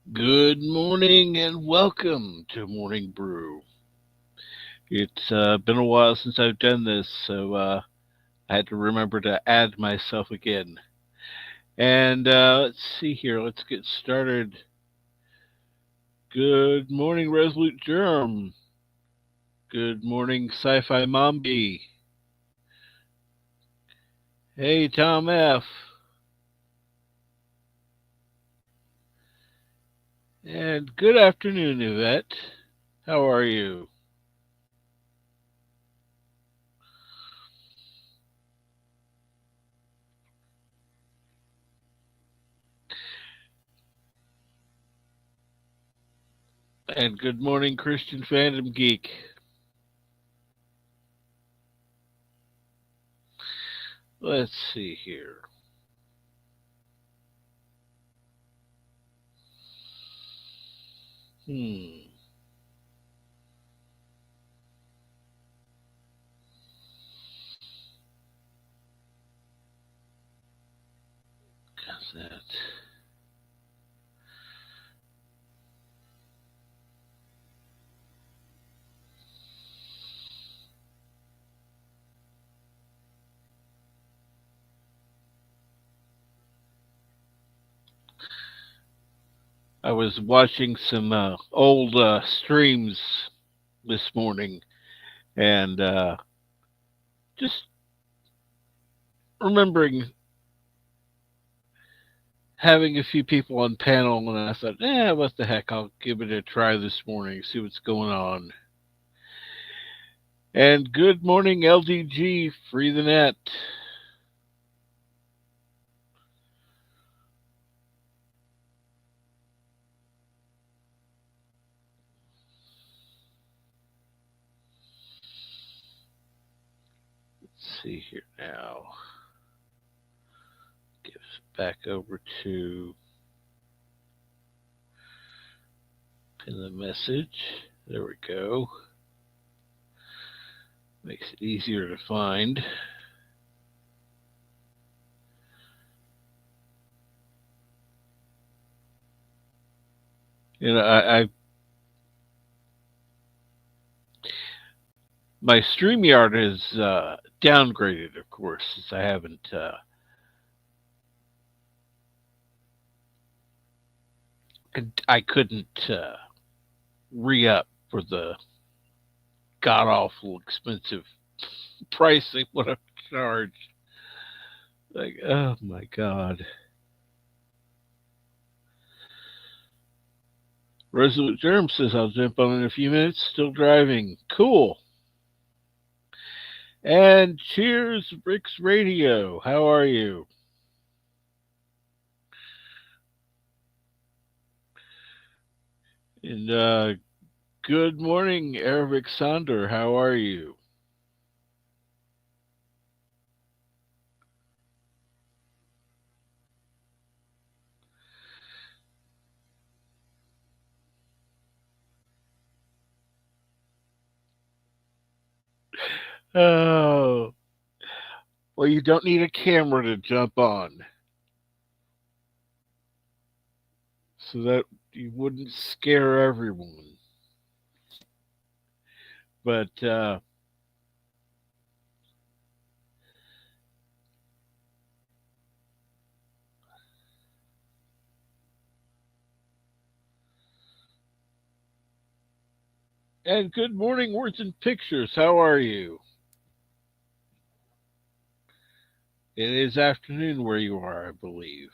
Good morning and welcome to Morning Brew. It's been a while since I've done this, so I had to remember to add myself again. And let's see here. Let's get started. Good morning, Resolute Germ. Good morning, Sci-Fi Mombi. Hey, Tom F. And good afternoon, Yvette. How are you? And good morning, Christian Fandom Geek. Let's see here. Hmm. How's that? I was watching some old streams this morning and just remembering having a few people on panel, and I thought, what the heck, I'll give it a try this morning, see what's going on. And good morning, LDG, free the net. Let's see here now. Give back over to pin the message. There we go. Makes it easier to find. I my StreamYard is downgraded, of course, since I haven't. I couldn't re up for the god awful expensive price they would have charged. Like, oh my god. Resolute Germ says I'll jump on in a few minutes. Still driving. Cool. And cheers, Rick's Radio. How are you? And good morning, Arabic Sonder. How are you? Oh, well, you don't need a camera to jump on, so that you wouldn't scare everyone. But and good morning, words and pictures. How are you? It is afternoon where you are, I believe.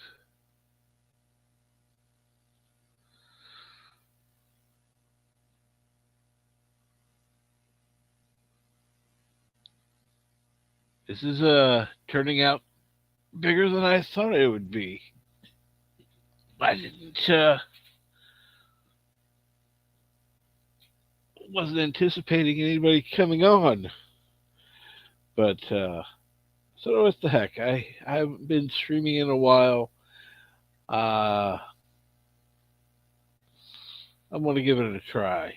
This is turning out bigger than I thought it would be. I didn't wasn't anticipating anybody coming on, but so what the heck? I haven't been streaming in a while. Uh, I'm gonna give it a try.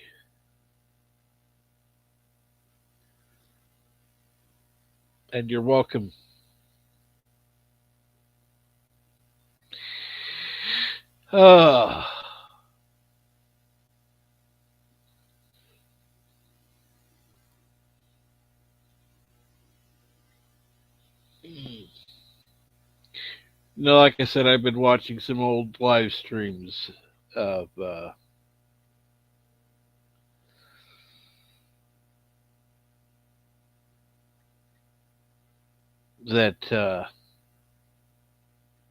And you're welcome. Uh, Like I said, I've been watching some old live streams of that.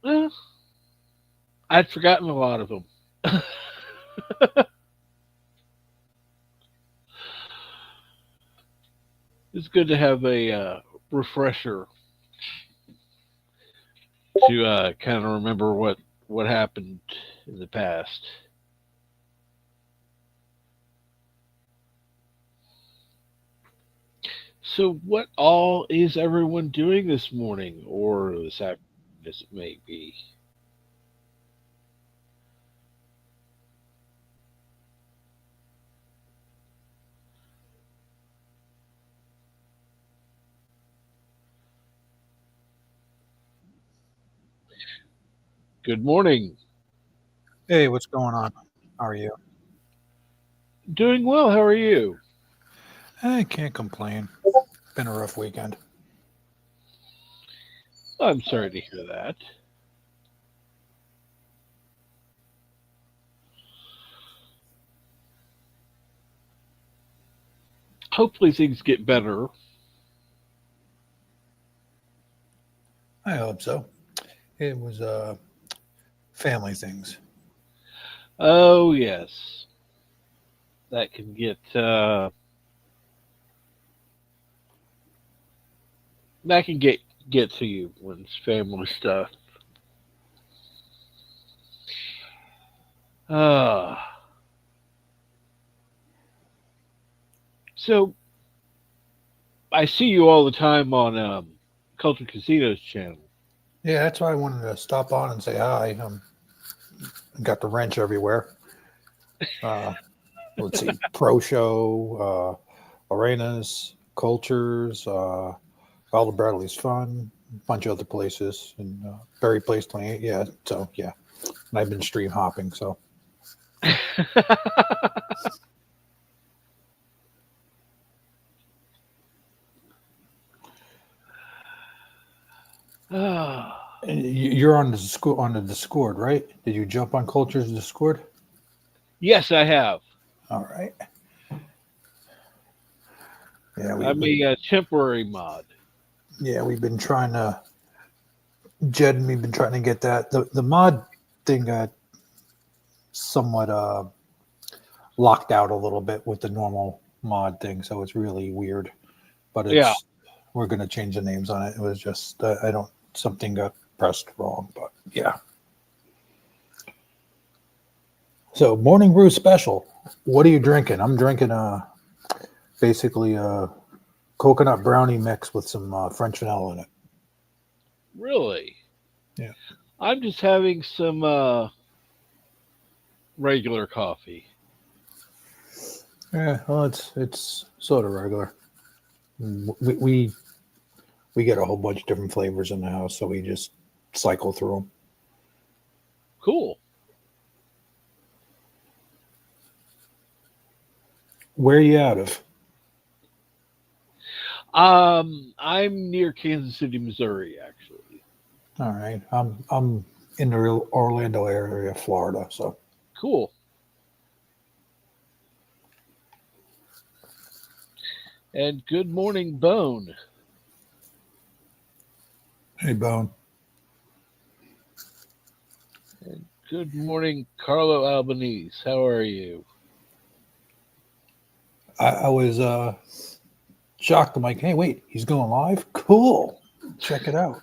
Well, I'd forgotten a lot of them. It's good to have a refresher to kind of remember what happened in the past. So, what all is everyone doing this morning or this afternoon, as it may be? Good morning. Hey, what's going on? How are you? Doing well. How are you? I can't complain. Been a rough weekend. I'm sorry to hear that. Hopefully, things get better. I hope so. It was family things. Oh yes, that can that can get to you when it's family stuff. Uh, so I see you all the time on Culture Casino's channel. Yeah, that's why I wanted to stop on and say hi. Got the wrench everywhere. Uh, let's see, Pro Show, Arenas, Cultures, Aldo Bradley's Fun, a bunch of other places, and Berry Place 28. Yeah, so yeah, and I've been stream hopping. So Ah, you're on the Discord, right? Did you jump on Cultures Discord? yes, I have. All right. Yeah, I'm a temporary mod. we've been trying to Jed and we've been trying to get that the mod thing got somewhat locked out a little bit with the normal mod thing, so it's really weird. But Yeah. it's we're gonna change the names on it. It was just I don't something got pressed wrong, but yeah. So morning brew special. What are you drinking? I'm drinking basically a coconut brownie mix with some French vanilla in it. Really? Yeah. I'm just having some regular coffee. Yeah, well, it's sort of regular. We get a whole bunch of different flavors in the house, so we just cycle through them. Cool. Where are you out of? I'm near Kansas City, Missouri, actually. All right, I'm in the real Orlando area, Florida. So Cool. And good morning, Bone. hey, Bone, And good morning, Carlo Albanese. How are you? I was shocked. I'm like, hey, wait, he's going live. Cool, check it out.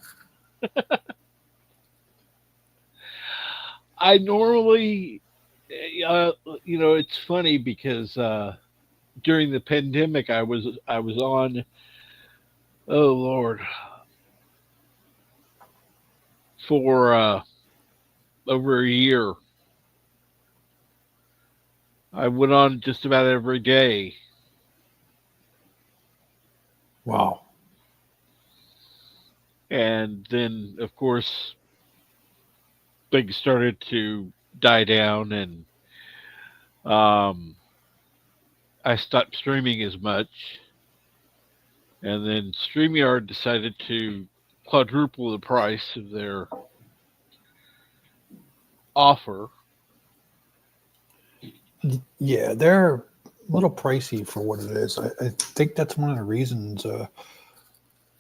I normally, uh, it's funny because during the pandemic, I was on. Oh Lord, for over a year. I went on just about every day, Wow. and then of course things started to die down, and um, I stopped streaming as much. And then StreamYard decided to quadruple the price of their offer. Yeah, they're a little pricey for what it is. I think that's one of the reasons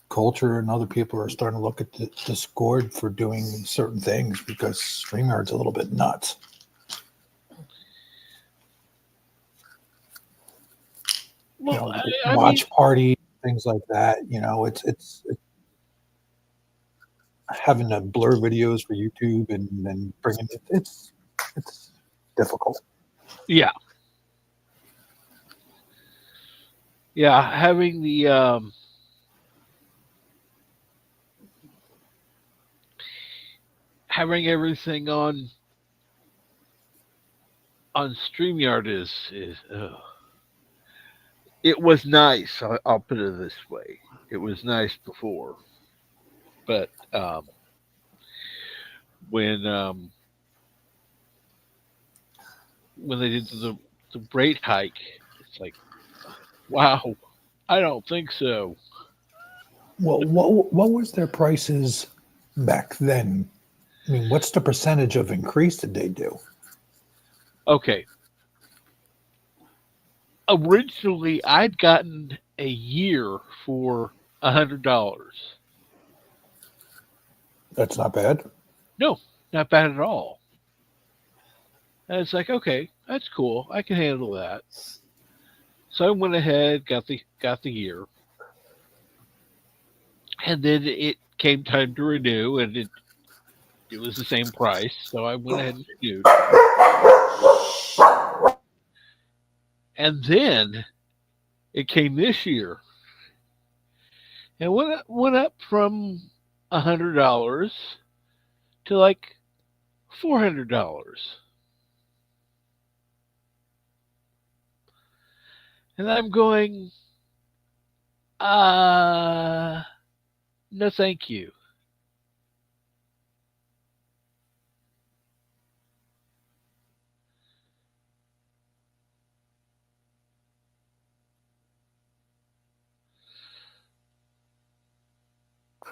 culture and other people are starting to look at Discord for doing certain things because StreamYard's a little bit nuts. You Well, know, I mean, watch parties, things like that. You know, it's having to blur videos for YouTube and then bringing it. It's difficult. yeah, yeah, having the having everything on Streamyard is. It was nice. I'll put it this way: it was nice before, but when when they did the rate hike, it's like, wow, I don't think so. Well, what was their prices back then? I mean, what's the percentage of increase that they do? Okay, originally I'd gotten a year for $100. That's not bad. No, not bad at all. And it's like, okay, that's cool. I can handle that. So I went ahead, got the year, and then it came time to renew, and it was the same price. So I went ahead and renewed, and then it came this year, and went up from $100 to like $400, and I'm going, uh, no, thank you.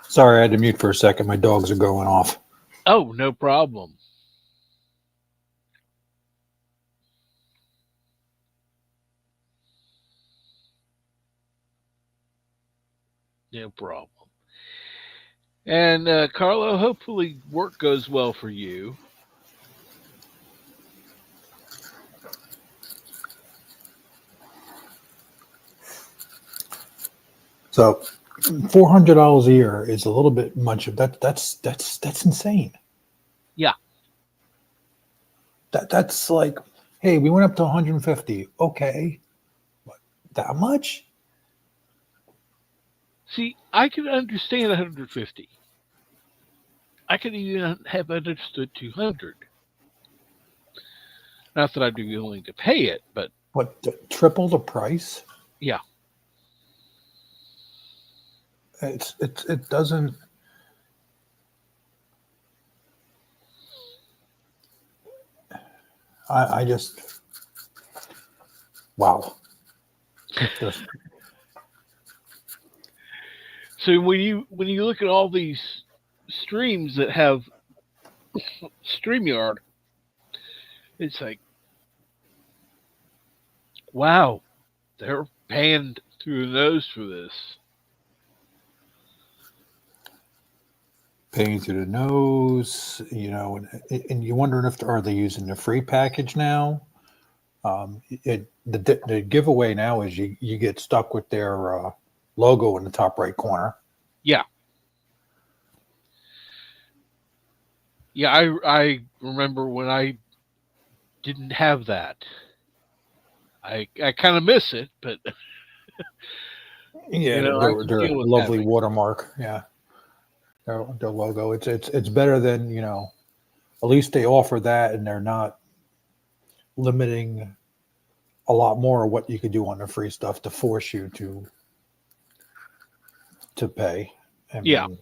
Sorry, I had to mute for a second. My dogs are going off. Oh, no problem, no problem. And Carlo, hopefully work goes well for you. So $400 a year is a little bit much of that. That's insane. Yeah. That's like, hey, we went up to 150. Okay, that much? See, I can understand 150. I could even have understood 200. Not that I'd be willing to pay it, but What, triple the price? yeah, It doesn't. I just, wow. Just so when you look at all these streams that have StreamYard, it's like, wow, they're paying through the nose for this. paying through the nose, you know, and you're wondering if are they using the free package now? The giveaway now is you get stuck with their logo in the top right corner. Yeah, yeah. I remember when I didn't have that. I kind of miss it, but Yeah, I can their deal with lovely having. watermark. Yeah, their logo. It's better than, you know. At least they offer that, and they're not limiting a lot more of what you could do on the free stuff to force you to pay. I Yeah, mean,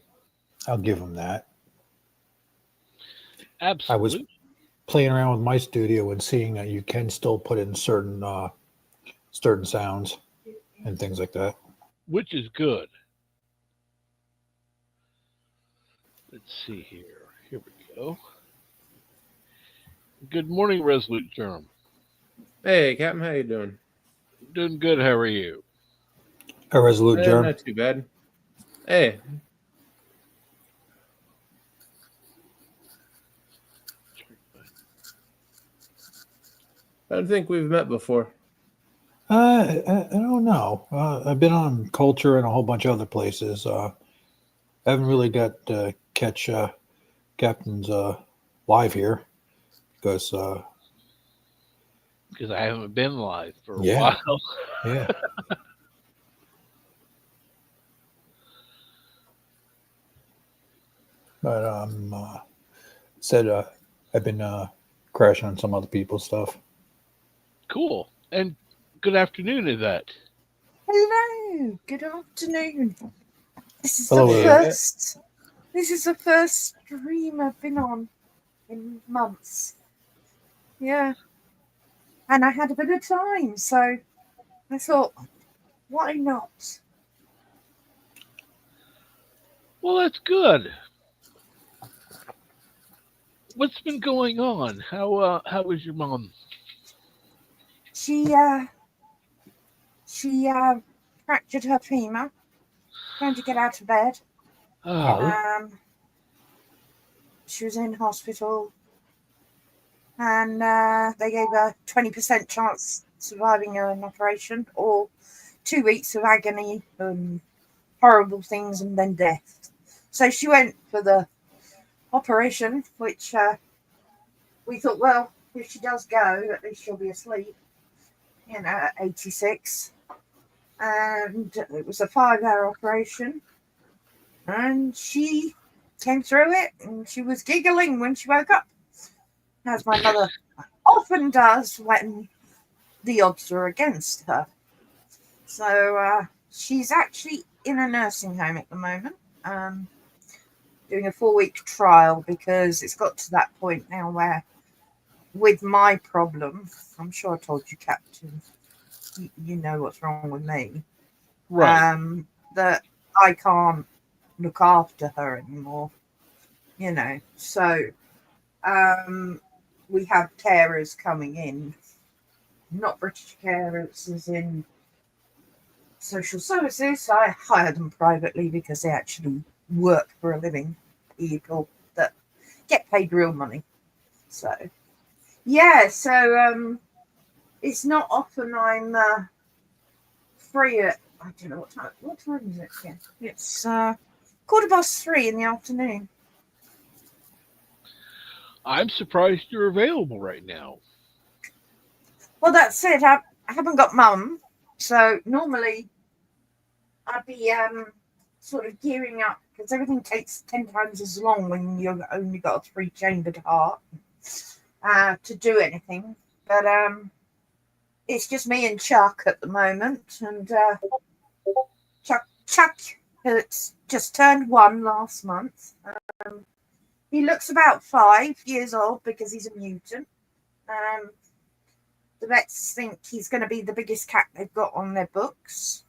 I'll give them that. I was absolutely. playing around with my studio and seeing that you can still put in certain sounds and things like that. Which is good. Let's see here. Here we go. Good morning, Resolute Germ. Hey, Captain, how you doing? Doing good. How are you? A resolute germ. Not too bad. Hey, I don't think we've met before. I don't know. I've been on Culture and a whole bunch of other places. I haven't really got to catch Captain's live here because, Because I haven't been live for a yeah, while. yeah. But said I've been crashing on some other people's stuff. Cool. And good afternoon, Yvette. Hello, good afternoon. This is the Hello, Hey, Yvette. Yvette. first. This is the first stream I've been on in months. Yeah, and I had a bit of time, so I thought, why not? Well, that's good. What's been going on? How is your mom? She uh she fractured her femur, trying to get out of bed. Oh, How? Um, she was in hospital, and they gave her 20% chance surviving an operation, or 2 weeks of agony and horrible things, and then death. So she went for the operation, which we thought, well, if she does go, at least she'll be asleep, at 86. And it was a 5 hour operation, and she came through it, and she was giggling when she woke up, as my mother often does when the odds are against her. So she's actually in a nursing home at the moment, doing a 4 week trial, because it's got to that point now where, with my problem, I'm sure I told you, Captain, you know what's wrong with me, right. that I can't look after her anymore, So we have carers coming in, not British carers as in social services. I hire them privately because they actually work for a living, people that get paid real money. So yeah, so it's not often I'm free at, I don't know what time. What time is it? Yeah, it's 3:15 in the afternoon. I'm surprised you're available right now. Well, that's it. I haven't got mum, so normally I'd be sort of gearing up, because everything takes 10 times as long when you've only got a three-chambered heart to do anything. But it's just me and Chuck at the moment, and Chuck has just turned 1 last month. He looks about 5 years old because he's a mutant. Um, the vets think he's going to be the biggest cat they've got on their books.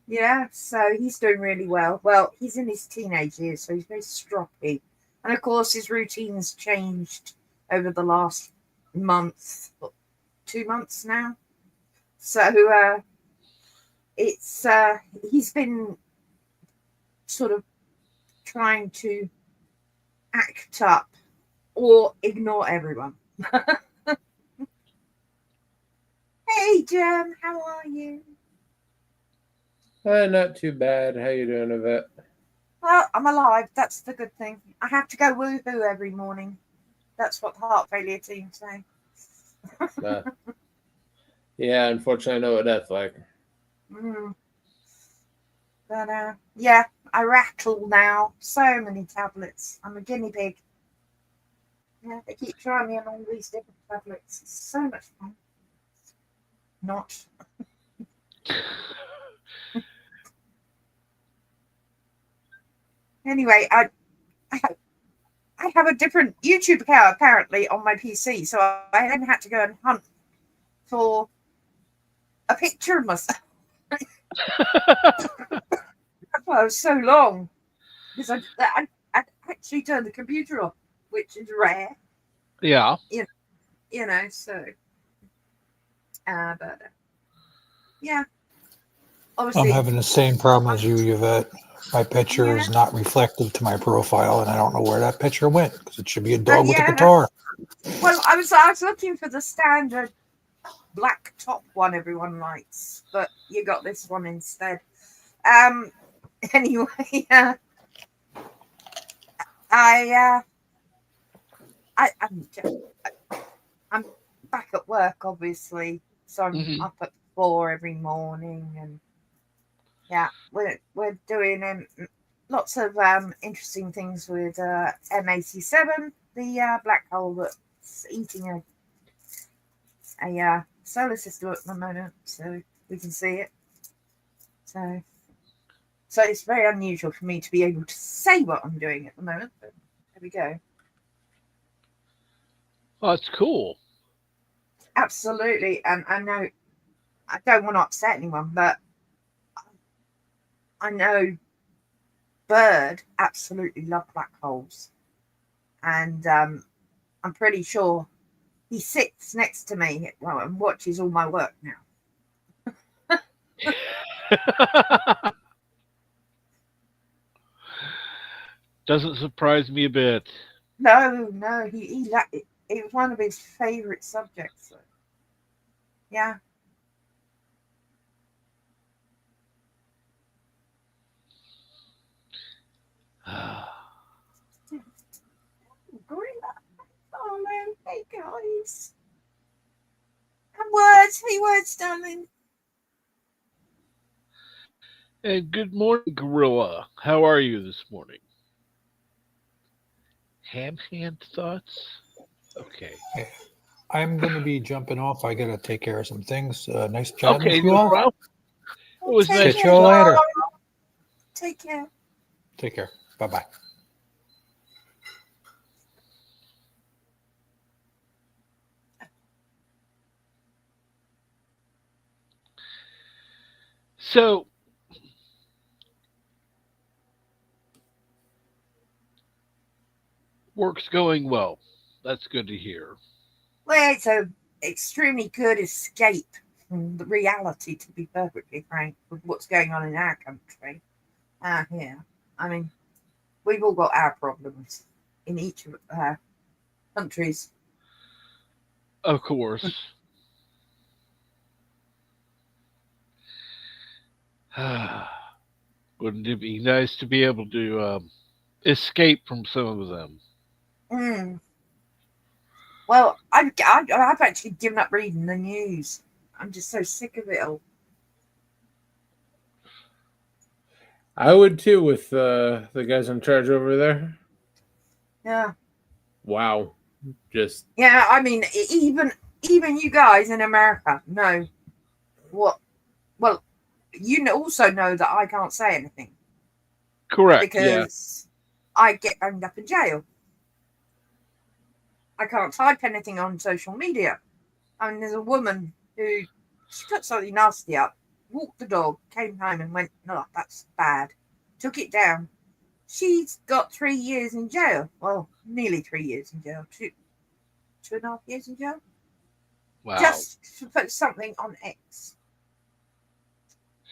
Yeah, so he's doing really well. Well, he's in his teenage years, so he's very stroppy. And of course, his routine's changed over the last month, 2 months now. So it's he's been sort of trying to act up or ignore everyone. Hey, Jem, how are you? Not too bad. How you doing, Yvette? Well, I'm alive. That's the good thing. I have to go woohoo every morning. That's what the heart failure team say. Uh, yeah, unfortunately, I know what that's like. Mm. But yeah, I rattle now. So many tablets. I'm a guinea pig. Yeah, they keep trying me on all these different tablets. It's so much fun. Not. Anyway, I have a different YouTube account apparently on my PC, so I then had to go and hunt for a picture of myself. That's why it was so long, because I actually turned the computer off. which is rare. Yeah. So but yeah, I'm obviously, having the same problem as you, Yvette. My picture yeah, is not reflective to my profile, and I don't know where that picture went because it should be a dog with a yeah. guitar. Well, I was looking for the standard black top one everyone likes, but you got this one instead. Um. Anyway, yeah. I I'm back at work, obviously, so I'm Hmm. up at 4 every morning, and yeah, we're doing lots of interesting things with M87, the black hole that's eating a solar system at the moment, so we can see it. So it's very unusual for me to be able to say what I'm doing at the moment, but there we go. Oh, that's cool. Absolutely, and I know I don't want to upset anyone, but I know Bird absolutely love black holes, and I'm pretty sure he sits next to me and watches all my work now. Doesn't surprise me a bit. No, it was one of his favorite subjects. So, yeah, gorilla. Oh man, hey guys, hey words, darling. And good morning, Gorilla. How are you this morning? Ham hand thoughts? Okay. Yeah. I'm going to be jumping off. I got to take care of some things. Nice chatting Okay, with you no all. problem. It Oh, was take nice Catch care, you to all talk. later. take care. Take care. Bye bye. So, work's going well. That's good to hear. Well, it's a extremely good escape from the reality, to be perfectly frank, with what's going on in our country. Here, I mean, we've all got our problems in each of our countries. Of course. Wouldn't it be nice to be able to escape from some of them? Mm. Well, I've actually given up reading the news. I'm just so sick of it all. I would too with the guys in charge over there. Yeah, Wow. Just yeah. I mean, even you guys in America know what. Well, also know that I can't say anything Correct. Yeah. because I get banged up in jail. I can't type anything on social media. I mean, there's a woman who she put something nasty up, walked the dog, came home and went, "No, that's bad." Took it down. She's got 3 years in jail. Well, nearly 3 years in jail. 2.5 years in jail. Wow. Just to put something on X.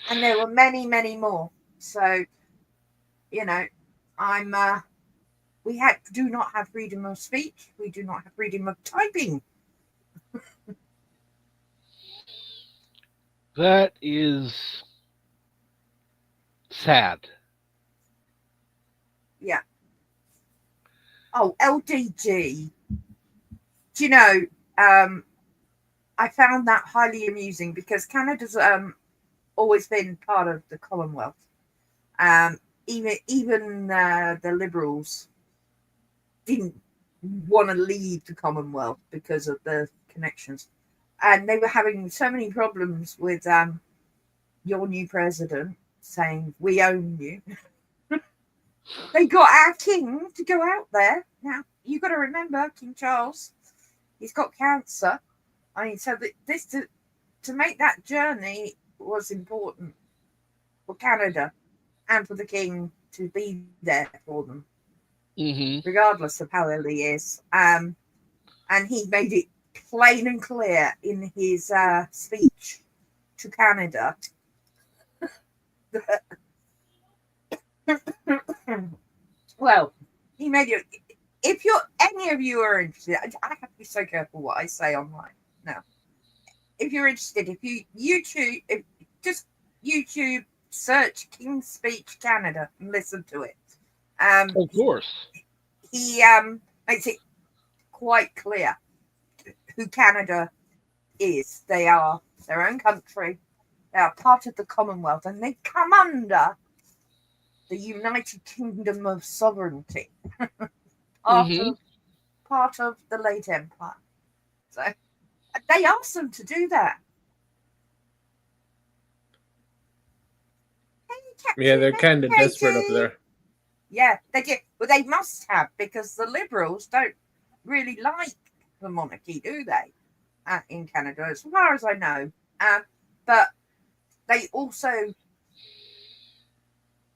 And there were many, many more. So, you know, I'm do not have freedom of speech. We do not have freedom of typing. That is sad. Yeah. Oh, LDG. Do you know, um, I found that highly amusing because Canada's always been part of the Commonwealth. Um, even the Liberals didn't want to leave the Commonwealth because of the connections, and they were having so many problems with your new president saying we own you. They got our king to go out there. Now you got to remember King Charles. He's got cancer. I mean, so this to make that journey was important for Canada and for the king to be there for them. regardless of how ill he is. And he made it plain and clear in his speech to Canada. Well, he made it. If you're any of you are interested, I have to be so careful what I say online now. If you're interested, if you just YouTube search King's Speech Canada and listen to it. Of course. He makes it quite clear who Canada is. They are their own country. They are part of the Commonwealth, and they come under the United Kingdom of Sovereignty, part of the late Empire. So they asked them to do that. Yeah, they're kind of desperate up there. Yeah, they do. Well, they must have, because the Liberals don't really like the monarchy, do they? In Canada, as far as I know. But they also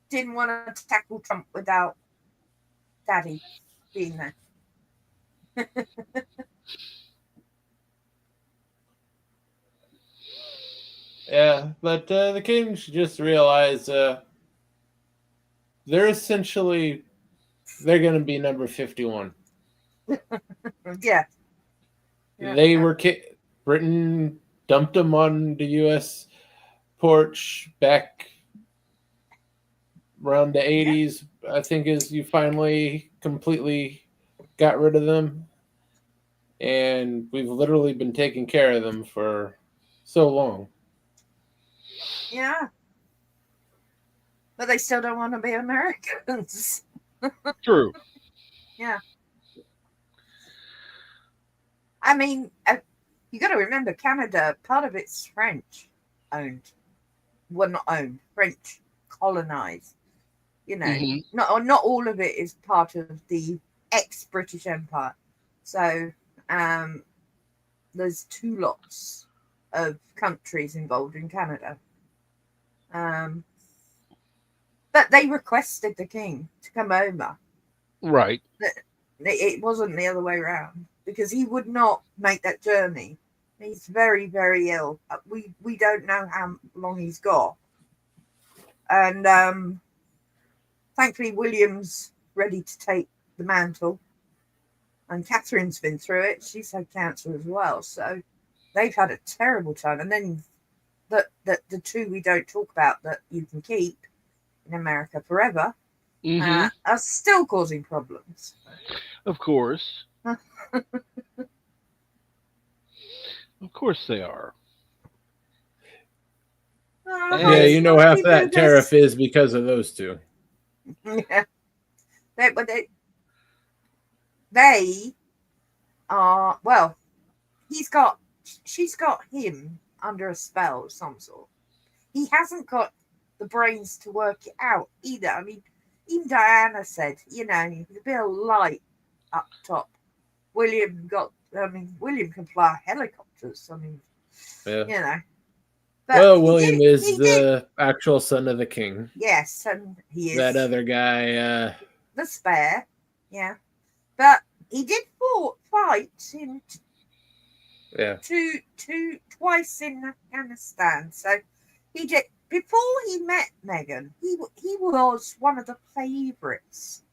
didn't want to tackle Trump without Daddy being there. Yeah, but the Kings just realize they're going to be number 51. Yeah. They were Britain dumped them on the U.S. porch back around the 80s. I think is you finally completely got rid of them, and we've literally been taking care of them for so long. Yeah. But they still don't want to be Americans. True. Yeah. I mean, you got to remember, Canada, part of it's French owned. Well, not owned, French colonized. You know, not all of it is part of the ex-British Empire. So there's two lots of countries involved in Canada. But they requested the king to come over. Right. It wasn't the other way around, because he would not make that journey. He's very, very ill. We don't know how long he's got. And thankfully, William's ready to take the mantle. And Catherine's been through it. She's had cancer as well. So they've had a terrible time. And then the two we don't talk about that you can keep in America forever are still causing problems. Of course. Of course they are. Yeah, you know half that tariff is because of those two. Yeah. They are, well, she's got him under a spell of some sort. He hasn't got the brains to work it out either. I mean, even Diana said, he's a bit light up top. William can fly helicopters. I mean, yeah. But William is the actual son of the king. Yes, and he is. That other guy, the spare, yeah. But he did fight in twice in Afghanistan. So he did. Before he met Meghan, he was one of the favourites,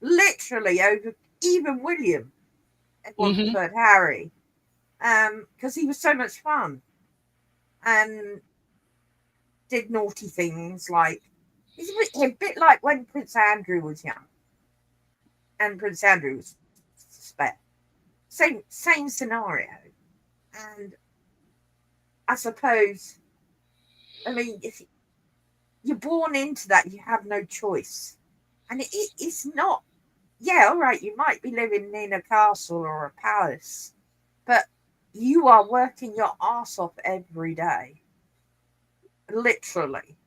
literally over even William. Everyone preferred Harry, because he was so much fun and did naughty things. Like he's a bit like when Prince Andrew was young, and Prince Andrew was spare. Same scenario, and I suppose, I mean, if you're born into that, you have no choice, and it's not. Yeah, all right, you might be living in a castle or a palace, but you are working your ass off every day. Literally.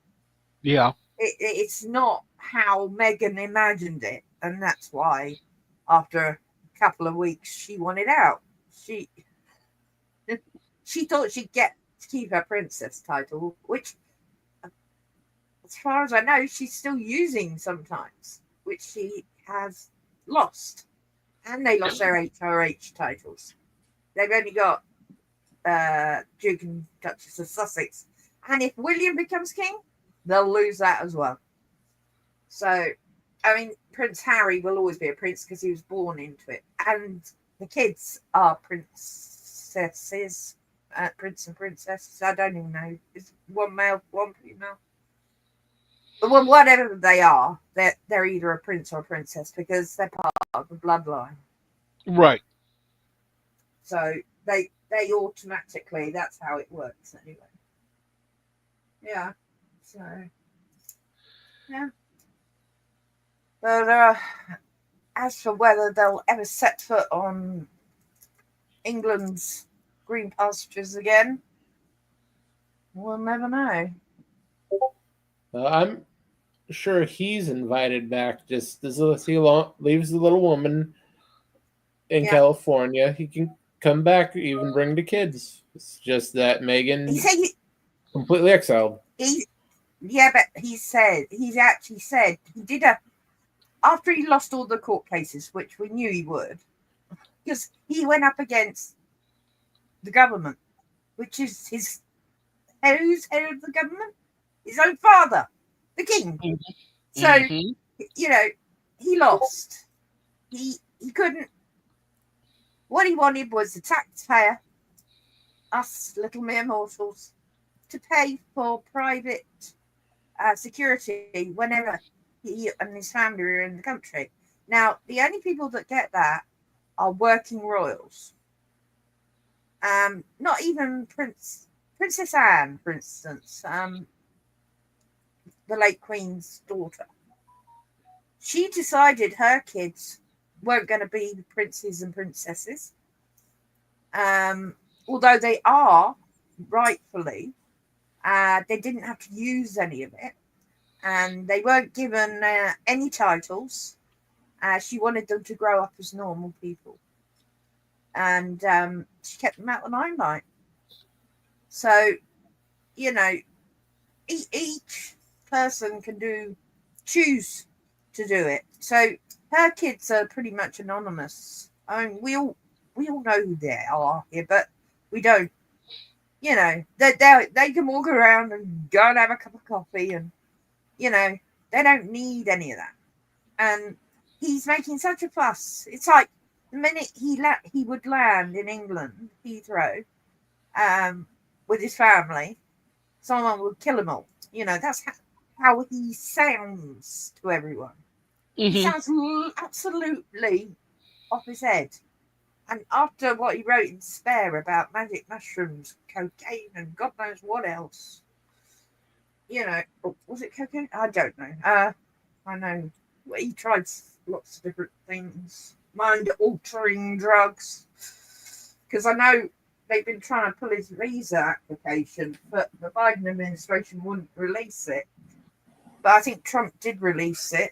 Yeah. It's not how Meghan imagined it, and that's why after a couple of weeks she wanted out. She thought she'd get to keep her princess title, which, as far as I know, she's still using sometimes, which she has lost, and they lost their HRH titles. They've only got Duke and Duchess of Sussex, and if William becomes king, they'll lose that as well. So, I mean, Prince Harry will always be a prince because he was born into it, and the kids are princesses, prince and princesses. I don't even know. Is one male, one female? Well, whatever they are, they're either a prince or a princess because they're part of the bloodline. Right. So they automatically, that's how it works anyway. Yeah. So yeah. But as for whether they'll ever set foot on England's green pastures again, we'll never know. I'm sure he's invited back. Just as he leaves the little woman in California, he can come back, even bring the kids. It's just that Meghan completely exiled. But he actually said he did after he lost all the court cases, which we knew he would, because he went up against the government, which is who's head of the government? His own father, the king. Mm-hmm. So, he lost. He couldn't. What he wanted was the taxpayer, us little mere mortals, to pay for private security whenever he and his family are in the country. Now, the only people that get that are working royals. Not even Princess Anne, for instance, the late Queen's daughter. She decided her kids weren't going to be princes and princesses, although they are rightfully. They didn't have to use any of it, and they weren't given any titles. She wanted them to grow up as normal people, and she kept them out of the limelight. So, each person can choose to do it. So her kids are pretty much anonymous. I mean, we all know who they are here, but we don't. They can walk around and go and have a cup of coffee, and they don't need any of that. And he's making such a fuss. It's like the minute he would land in England, Heathrow, with his family, someone would kill him all. That's how he sounds to everyone. Mm-hmm. He sounds absolutely off his head. And after what he wrote in Spare about magic mushrooms, cocaine, and God knows what else, was it cocaine? I don't know. I know he tried lots of different things, mind-altering drugs. Because I know they've been trying to pull his visa application, but the Biden administration wouldn't release it. But I think Trump did release it.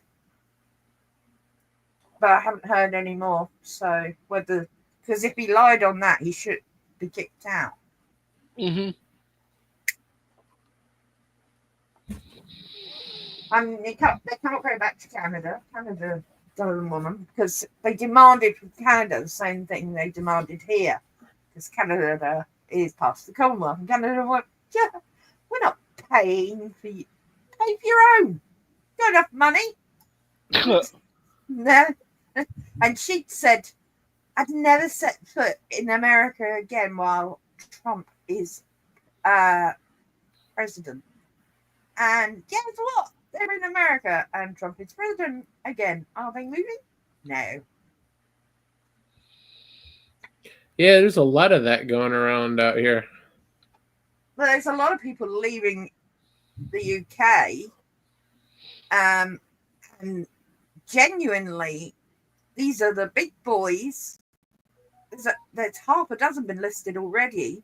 But I haven't heard any more. So because if he lied on that, he should be kicked out. Mm-hmm. I mean, they can't go back to Canada. Canada doesn't want them because they demanded from Canada the same thing they demanded here. Because Canada is part of the Commonwealth, and Canada went, yeah, we're not paying for you. Pay for your own. You don't have money. No. And she said, I'd never set foot in America again while Trump is president. And guess what? They're in America and Trump is president again. Are they moving? No. Yeah, there's a lot of that going around out here. Well, there's a lot of people leaving the UK. And genuinely, these are the big boys. There's half a dozen been listed already.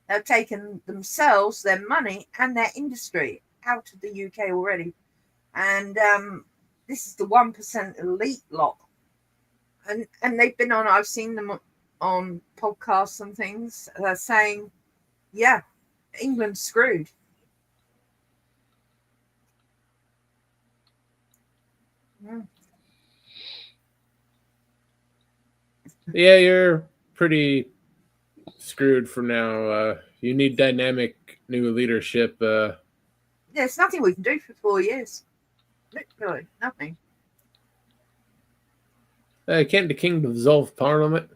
They've taken themselves, their money, and their industry out of the UK already. And this is the 1% elite lot. And they've been on, I've seen them on podcasts and things. They're saying, yeah, England's screwed. Yeah, you're pretty screwed for now. You need dynamic new leadership. There's nothing we can do for 4 years. Literally, nothing. Can't the king dissolve parliament?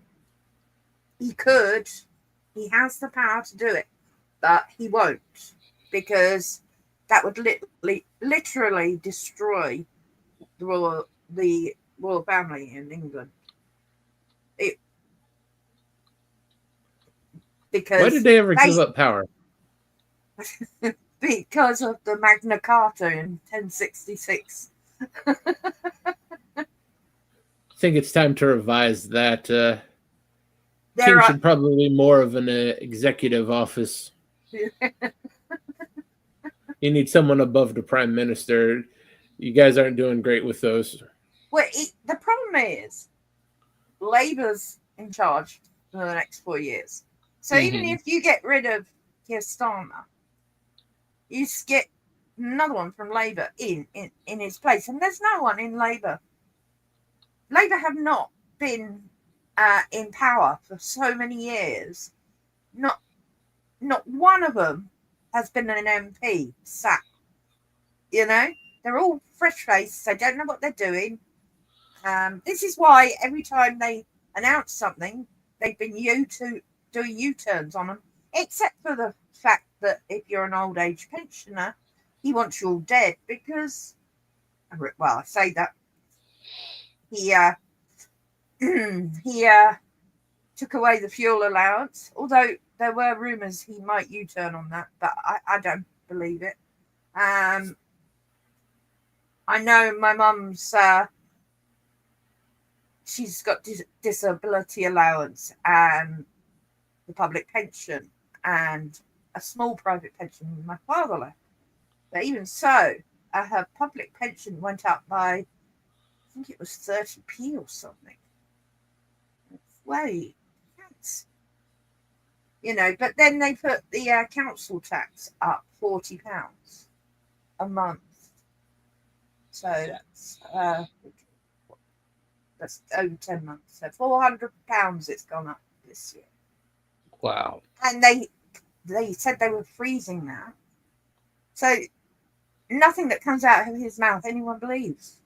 He could. He has the power to do it, but he won't because that would literally destroy the royal family in England. It Why did because they ever give they up power? because of the Magna Carta in 1066. I think it's time to revise that. King There are should probably be more of an executive office. You need someone above the prime minister. You guys aren't doing great with those. well, the problem is Labour's in charge for the next 4 years. So even Hmm. if you get rid of Keir Starmer, you get another one from Labour in his place, and there's no one in Labour. Labour have not been in power for so many years. Not one of them has been an MP sat. You know, they're all fresh faced. They don't know what they're doing. This is why every time they announce something, they've been doing U-turns on them. Except for the fact that if you're an old age pensioner, he wants you all dead because, well, I say that he he took away the fuel allowance. Although there were rumours he might U-turn on that, but I don't believe it. I know my mum's she's got disability allowance and the public pension and a small private pension my father left. But even so, her public pension went up by, I think it was 30p or something. Wait, thanks. But then they put the council tax up £40 a month. So that's over 10 months. So £400 it's gone up this year. Wow. And they said they were freezing that. So nothing that comes out of his mouth anyone believes.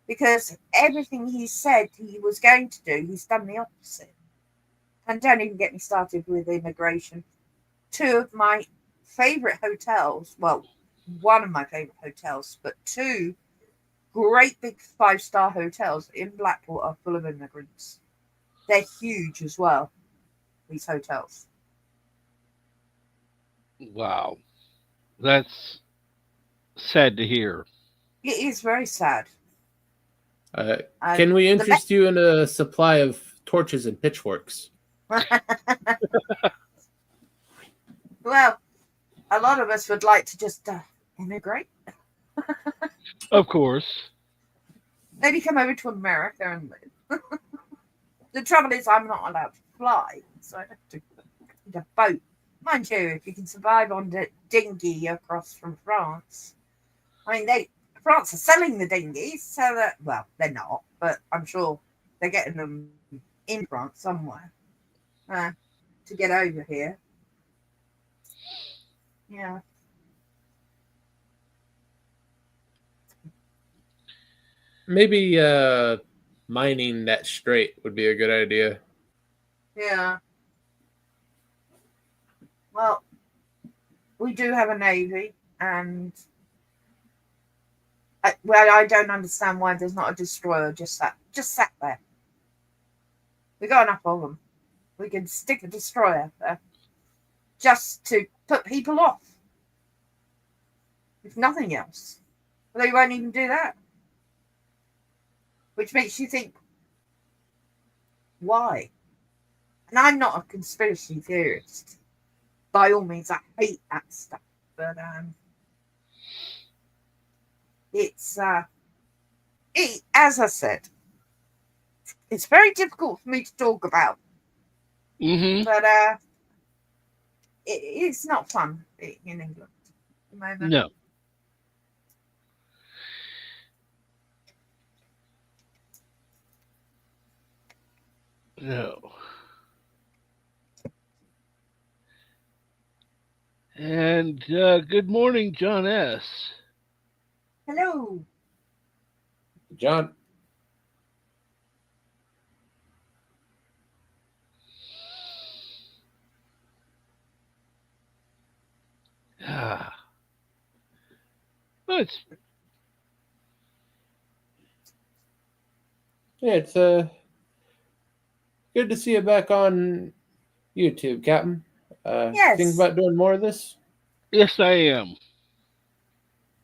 Because everything he said he was going to do, he's done the opposite. And don't even get me started with immigration. Two of my favourite hotels, well, one of my favourite hotels, but two great big 5-star hotels in Blackpool are full of immigrants. They're huge as well, these hotels. Wow. That's sad to hear. It is very sad. Can we The interest you in a supply of torches and pitchforks? Well, a lot of us would like to just immigrate. Of course. Maybe come over to America and live. The trouble is, I'm not allowed to fly, so I have to get a boat. Mind you, if you can survive on the dinghy across from France, I mean, France are selling the dinghies, so that, well, they're not, but I'm sure they're getting them in France somewhere to get over here. Yeah. Maybe mining that strait would be a good idea. Yeah. Well, we do have a navy, and I don't understand why there's not a destroyer just sat there. We got enough of them. We can stick a destroyer there just to put people off, if nothing else. But they won't even do that, which makes you think, why? And I'm not a conspiracy theorist. By all means, I hate that stuff, but it's as I said, it's very difficult for me to talk about, Hmm. but it's not fun being in England at the moment. No. No. And good morning, John S. Hello. John. Ah, well, Yeah, it's good to see you back on YouTube, Captain. Think Yes. about doing more of this? yes, I am.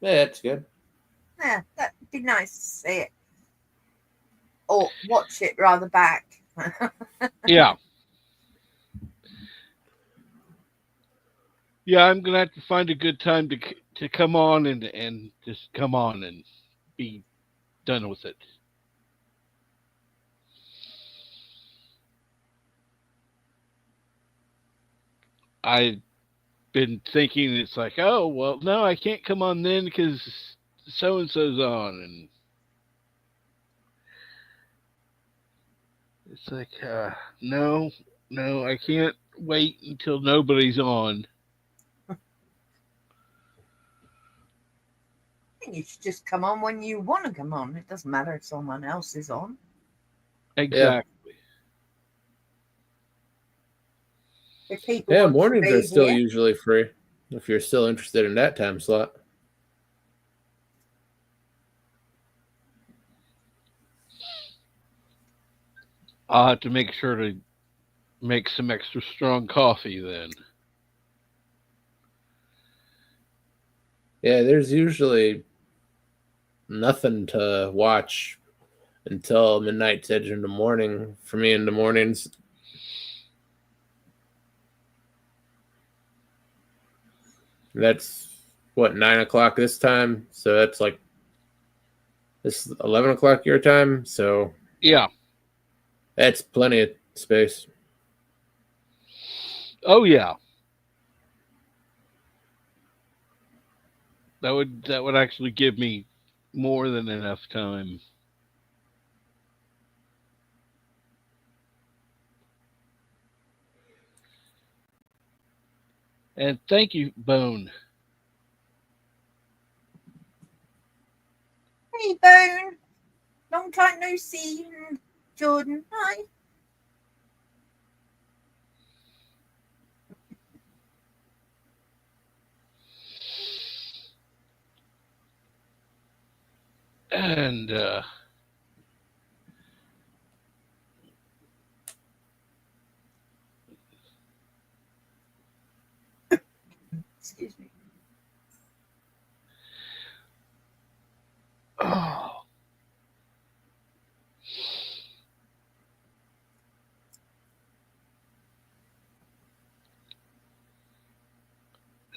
Yeah, that's good. Yeah, that'd be nice to see it. Or watch it rather back. Yeah. Yeah, I'm gonna have to find a good time to come on and just come on and be done with it. I've been thinking it's like, oh well, no, I can't come on then because so and so's on, and it's like, no, no, I can't wait until nobody's on. I think you should just come on when you want to come on. It doesn't matter if someone else is on. Yeah. Exactly. If people Yeah, want to mornings are be still here, usually free if you're still interested in that time slot. I'll have to make sure to make some extra strong coffee then. Yeah, there's usually nothing to watch until midnight's edge in the morning for me in the mornings. That's what, 9 o'clock this time, so that's like this 11 o'clock your time, so Yeah. that's plenty of space. Oh yeah. That would actually give me more than enough time. And thank you, Bone. hey Bone, long time no see. Jordan, hi. And Excuse me. oh,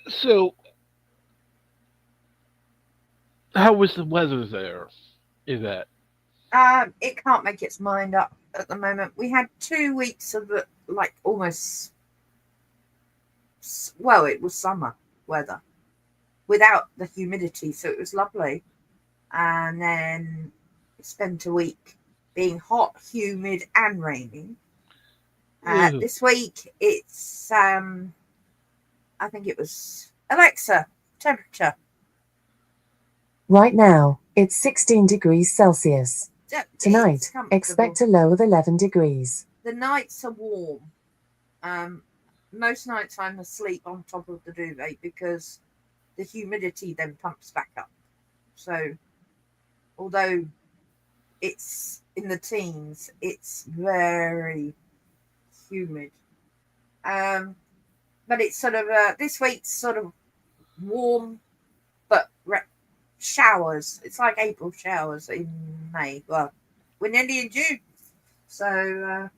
so how was the weather there? Yvette? It can't make its mind up at the moment. We had 2 weeks of like almost, well, it was summer weather without the humidity, so it was lovely. And then spent a week being hot, humid, and raining. Ugh. This week it's I think it was Alexa temperature. Right now, it's 16 degrees Celsius. Tonight, expect a low of 11 degrees. The nights are warm. Most nights I'm asleep on top of the duvet because the humidity then pumps back up. So, although it's in the teens, it's very humid. But it's sort of this week's sort of warm, but showers. It's like April showers in May. Well, we're nearly in June, so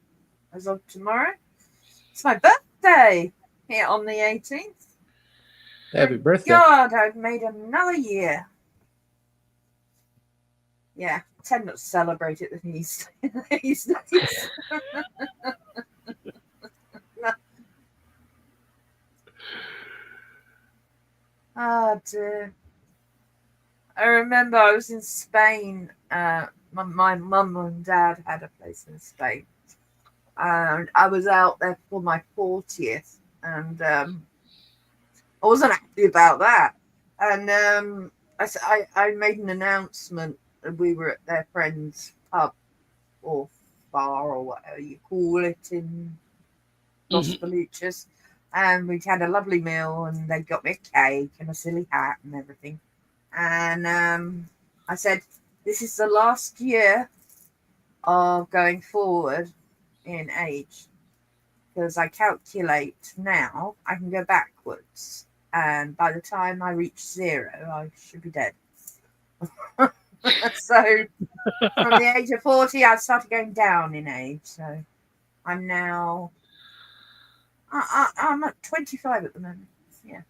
as of tomorrow, it's my birthday here on the 18th. Happy birthday. God, I've made another year. Yeah, I tend not to celebrate it these days. Oh dear. I remember I was in Spain. My mum and dad had a place in Spain. and I was out there for my 40th, and I wasn't happy about that. And I made an announcement that we were at their friend's pub or bar or whatever you call it in Los Peluches. And we'd had a lovely meal, and they got me a cake and a silly hat and everything. And I said, this is the last year of going forward in age, because I calculate now I can go backwards. And by the time I reach 0, I should be dead. So from the age of 40, I started going down in age. So I'm now... I'm at 25 at the moment. Yeah,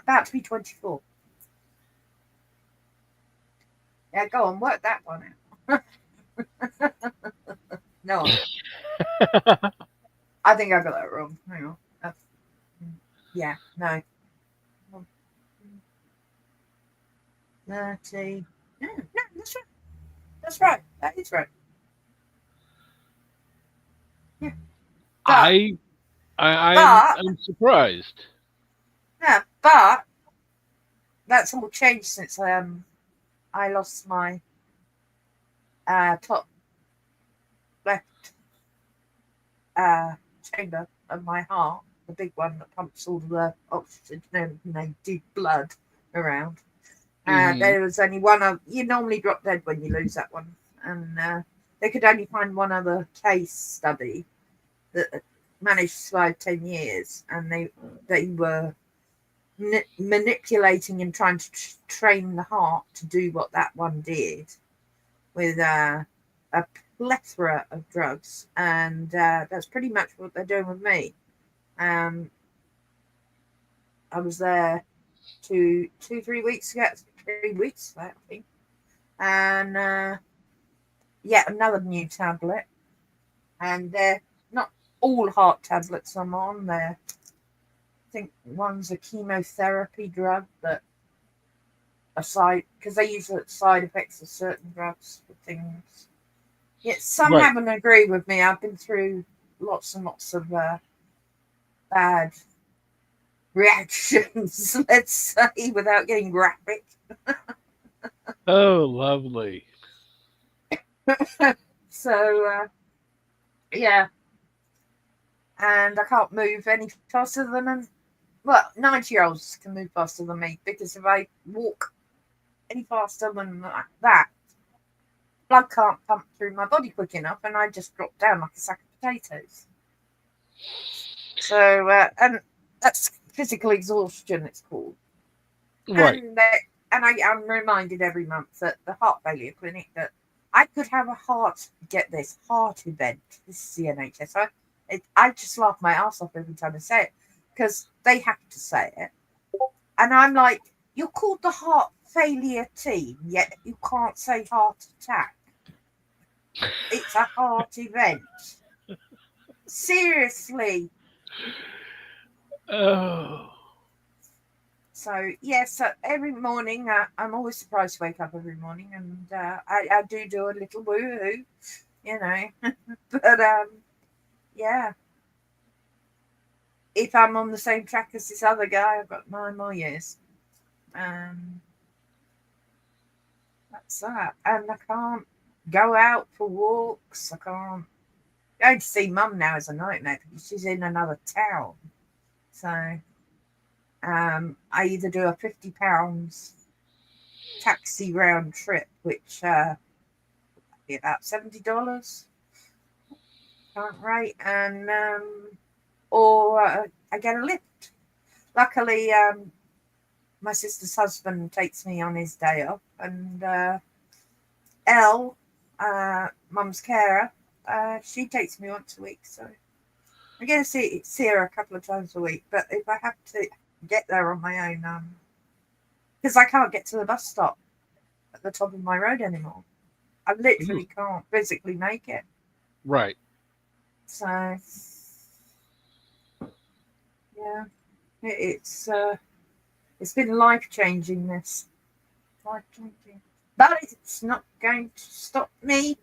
about to be 24. Yeah, go on, work that one out. No, I think I got that wrong. Hang on. Yeah, no. 30. No, that's right. That's right. That is right. Yeah. I'm surprised. Yeah, but that's all changed since I lost my top left chamber of my heart, the big one that pumps all the oxygen and they blood around. There was only one of you normally drop dead when you lose that one, and they could only find one other case study that managed to survive 10 years, and they were manipulating and trying to train the heart to do what that one did with a plethora of drugs, and that's pretty much what they're doing with me. I was there 3 weeks ago, 3 weeks, I think, and yet another new tablet, and they're not all heart tablets I'm on. I think one's a chemotherapy drug that aside because they use the side effects of certain drugs for things. Yet some haven't agreed with me. I've been through lots and lots of bad reactions, let's say, without getting graphic. Oh, lovely. So, yeah. And I can't move any faster than 90-year-olds can move faster than me, because if I walk any faster than that, blood can't pump through my body quick enough, and I just drop down like a sack of potatoes. So, and that's physical exhaustion, it's called. Right. And I'm reminded every month at the heart failure clinic that I could have a heart event. This is the NHS. I just laugh my ass off every time I say it, because they have to say it. And I'm like, you're called the heart failure team, yet you can't say heart attack. It's a heart event. Seriously. Oh. So, yes, so every morning, I'm always surprised to wake up every morning, and I do a little woo-hoo, But, yeah. If I'm on the same track as this other guy, I've got 9 more years. That's that. And I can't go out for walks. I can't. Going to see Mum now is a nightmare because she's in another town. So I either do a £50 taxi round trip, which be about $70 current rate, and or I get a lift. Luckily, my sister's husband takes me on his day off, and Elle, Mum's carer, she takes me once a week. So I'm going to see her a couple of times a week. But if I have to get there on my own, because I can't get to the bus stop at the top of my road anymore, I literally can't physically make it. Right. So yeah, it's been life-changing. Life-changing, but it's not going to stop me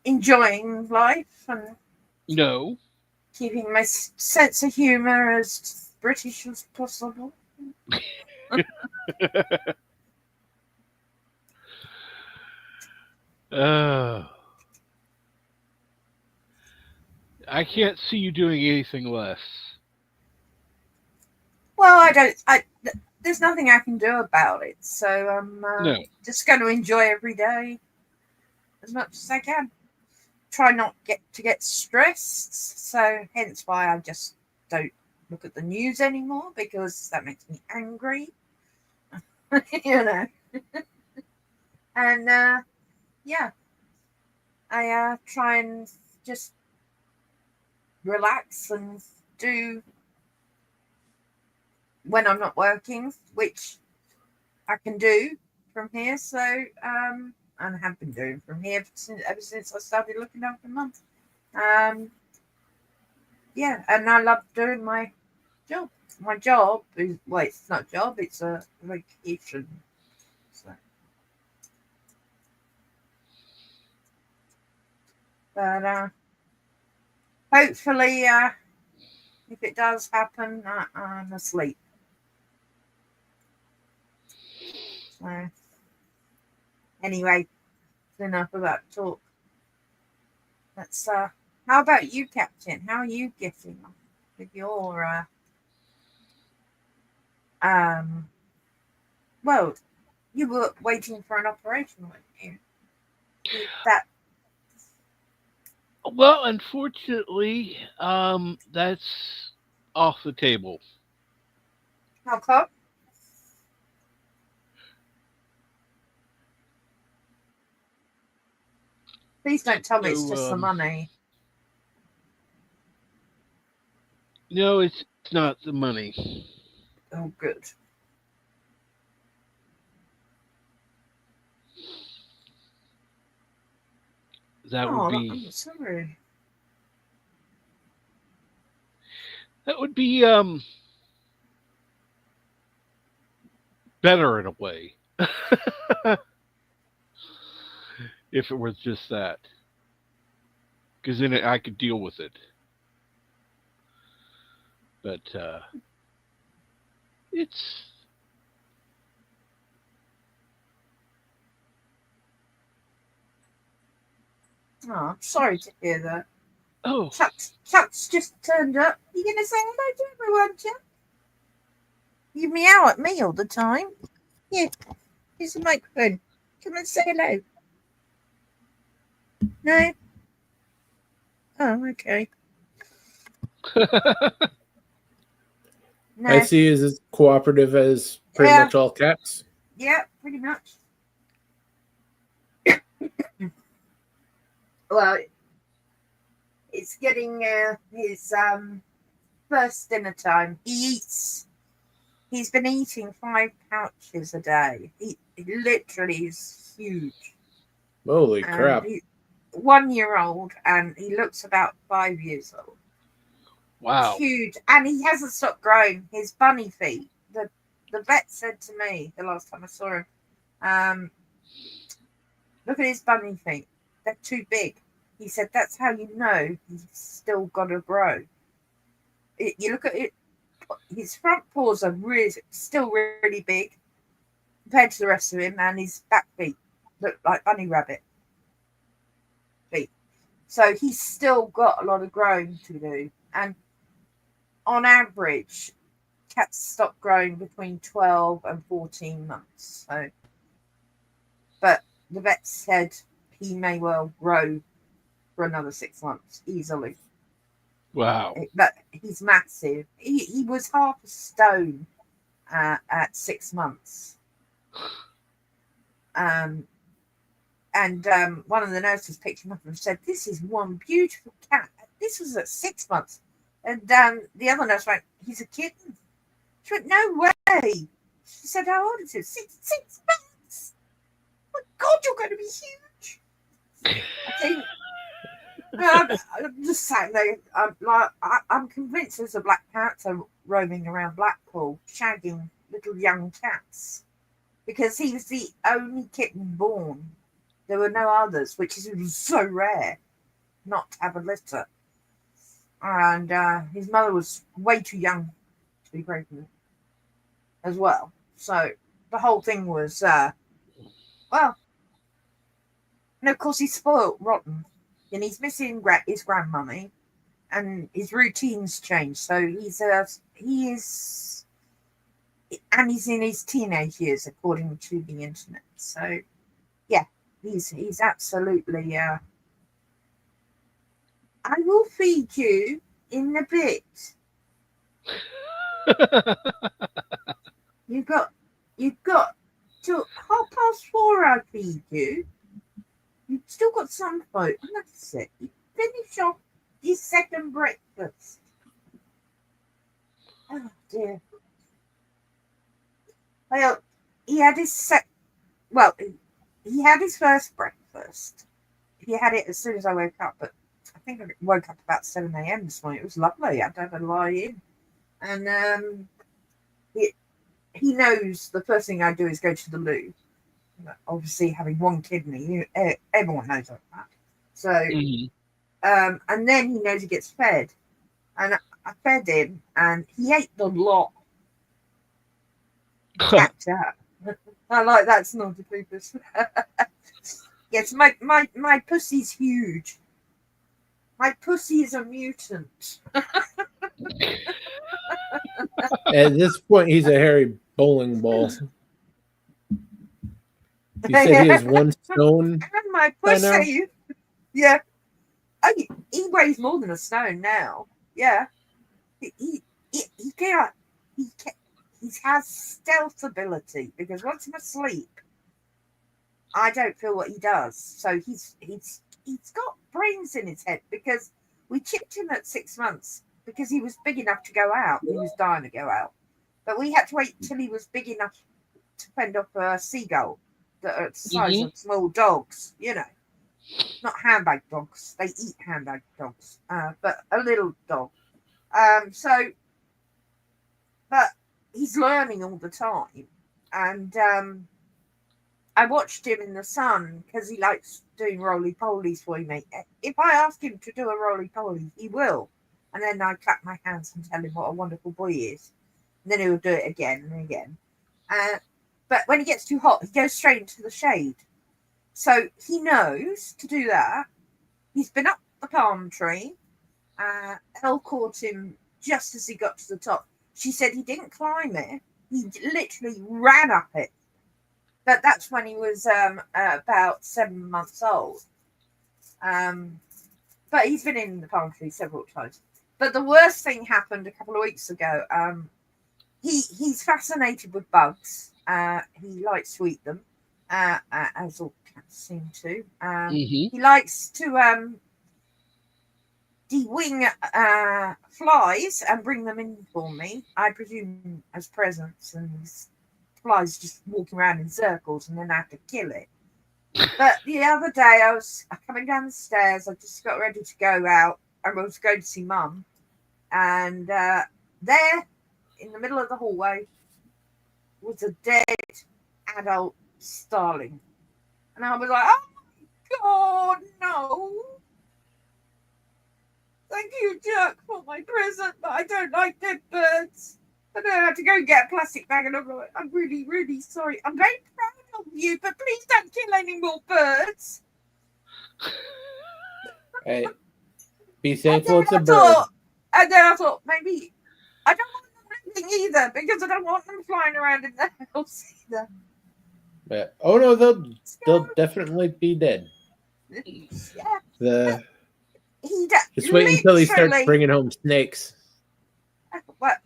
enjoying life and No. Keeping my sense of humour as British as possible. uh, I can't see you doing anything less. Well, I don't. There's nothing I can do about it, so I'm No. just going to enjoy every day as much as I can. Try not to get stressed, so hence why I just don't look at the news anymore, because that makes me angry. You know. And yeah, I try and just relax and do when I'm not working, which I can do from here. So and have been doing from here ever since I started looking after Mum. Yeah, and I love doing my job. My job is, well, it's not a job; it's a vocation. So, but hopefully, if it does happen, I'm asleep. So, anyway, enough of that talk. Let's. How about you, Captain? How are you getting on with your Well, you were waiting for an operation, weren't you? That Well, unfortunately, that's off the table. how come? Please don't tell me it's So, just the money. no, it's not the money. Oh, good. That would Oh, be I'm sorry. that would be better in a way if it was just that, because then I could deal with it. But it's Oh, I'm sorry to hear that. oh Chuck's just turned up. You gonna say hello to everyone, Chuck? You meow at me all the time. Here, here's the microphone. Come and say hello. No? Oh, okay. I No. see is as cooperative as pretty Yeah, much all cats. yeah, pretty much. Well, it's getting his first dinner time. He's been eating 5 pouches a day. He literally is huge. Holy And crap. he's 1 year old, and he looks about 5 years old. wow. Huge. And he hasn't stopped growing. His bunny feet. The vet said to me the last time I saw him, look at his bunny feet. They're too big. He said that's how you know he's still got to grow. You look at it, his front paws are still really big compared to the rest of him, and his back feet look like bunny rabbit feet. So he's still got a lot of growing to do. And on average, cats stop growing between 12 and 14 months. So, but the vet said he may well grow for another 6 months easily. Wow. But he's massive. He was half a stone at 6 months. And one of the nurses picked him up and said, "This is one beautiful cat." This was at 6 months. And the other nurse went, "He's a kitten." She went, "No way." She said, "How old is he?" 6 months. Oh my God, you're going to be huge. I think. I'm just saying, I'm convinced there's a black panther roaming around Blackpool, shagging little young cats, because he was the only kitten born. There were no others, which is so rare not to have a litter. and his mother was way too young to be pregnant as well. So the whole thing was, well, and of course he's spoiled rotten, and he's missing his grandmummy, and his routine's changed. So he's and he's in his teenage years, according to the internet. So yeah, he's absolutely. I will feed you in a bit. You've got till 4:30. I feed you. You've still got some food, and that's it. You finish off your second breakfast. Oh dear. Well, he had his he had his first breakfast. He had it as soon as I woke up, but I think I woke up about 7 a.m. this morning. It was lovely. I'd have a lie in, and he knows the first thing I do is go to the loo. Obviously, having one kidney, everyone knows that. So, and then he knows he gets fed, and I fed him, and he ate the lot. Capped out. I like that snorty poopers. Yes, my pussy's huge. My pussy is a mutant. At this point, he's a hairy bowling ball. You said he is 1 stone. And my pussy, yeah. Oh, he weighs more than a stone now. Yeah, he has stealth ability, because once I'm asleep, I don't feel what he does. So he's got brains in his head, because we chipped him at 6 months because he was big enough to go out. He was dying to go out, but we had to wait till he was big enough to fend off a seagull that are the size of small dogs. You know, not handbag dogs. They eat handbag dogs, but a little dog. But he's learning all the time, and I watched him in the sun because he likes doing roly-polies for me. If I ask him to do a roly-poly, he will. And then I clap my hands and tell him what a wonderful boy he is. And then he'll do it again and again. But when he gets too hot, he goes straight into the shade. So he knows to do that. He's been up the palm tree. Elle caught him just as he got to the top. She said he didn't climb it. He literally ran up it. But that's when he was about 7 months old. But he's been in the palm tree several times. But the worst thing happened a couple of weeks ago. He's fascinated with bugs. He likes to eat them, as all cats seem to. He likes to de-wing flies and bring them in for me. I presume as presents, and flies just walking around in circles, and then I have to kill it. But the other day I was coming down the stairs. I just got ready to go out. I was going to see Mum, and there in the middle of the hallway was a dead adult starling, and I was like, oh my god, no. Thank you, Jerk, for my present, but I don't like dead birds. And then I had to go and get a plastic bag, and I'm like, I'm really, really sorry. I'm very proud of you, but please don't kill any more birds. Hey, be thankful it's a bird. And then I thought, maybe I don't want them living either, because I don't want them flying around in the house either. But, oh no, they'll definitely be dead. Yeah. Just wait until he starts bringing home snakes. Well,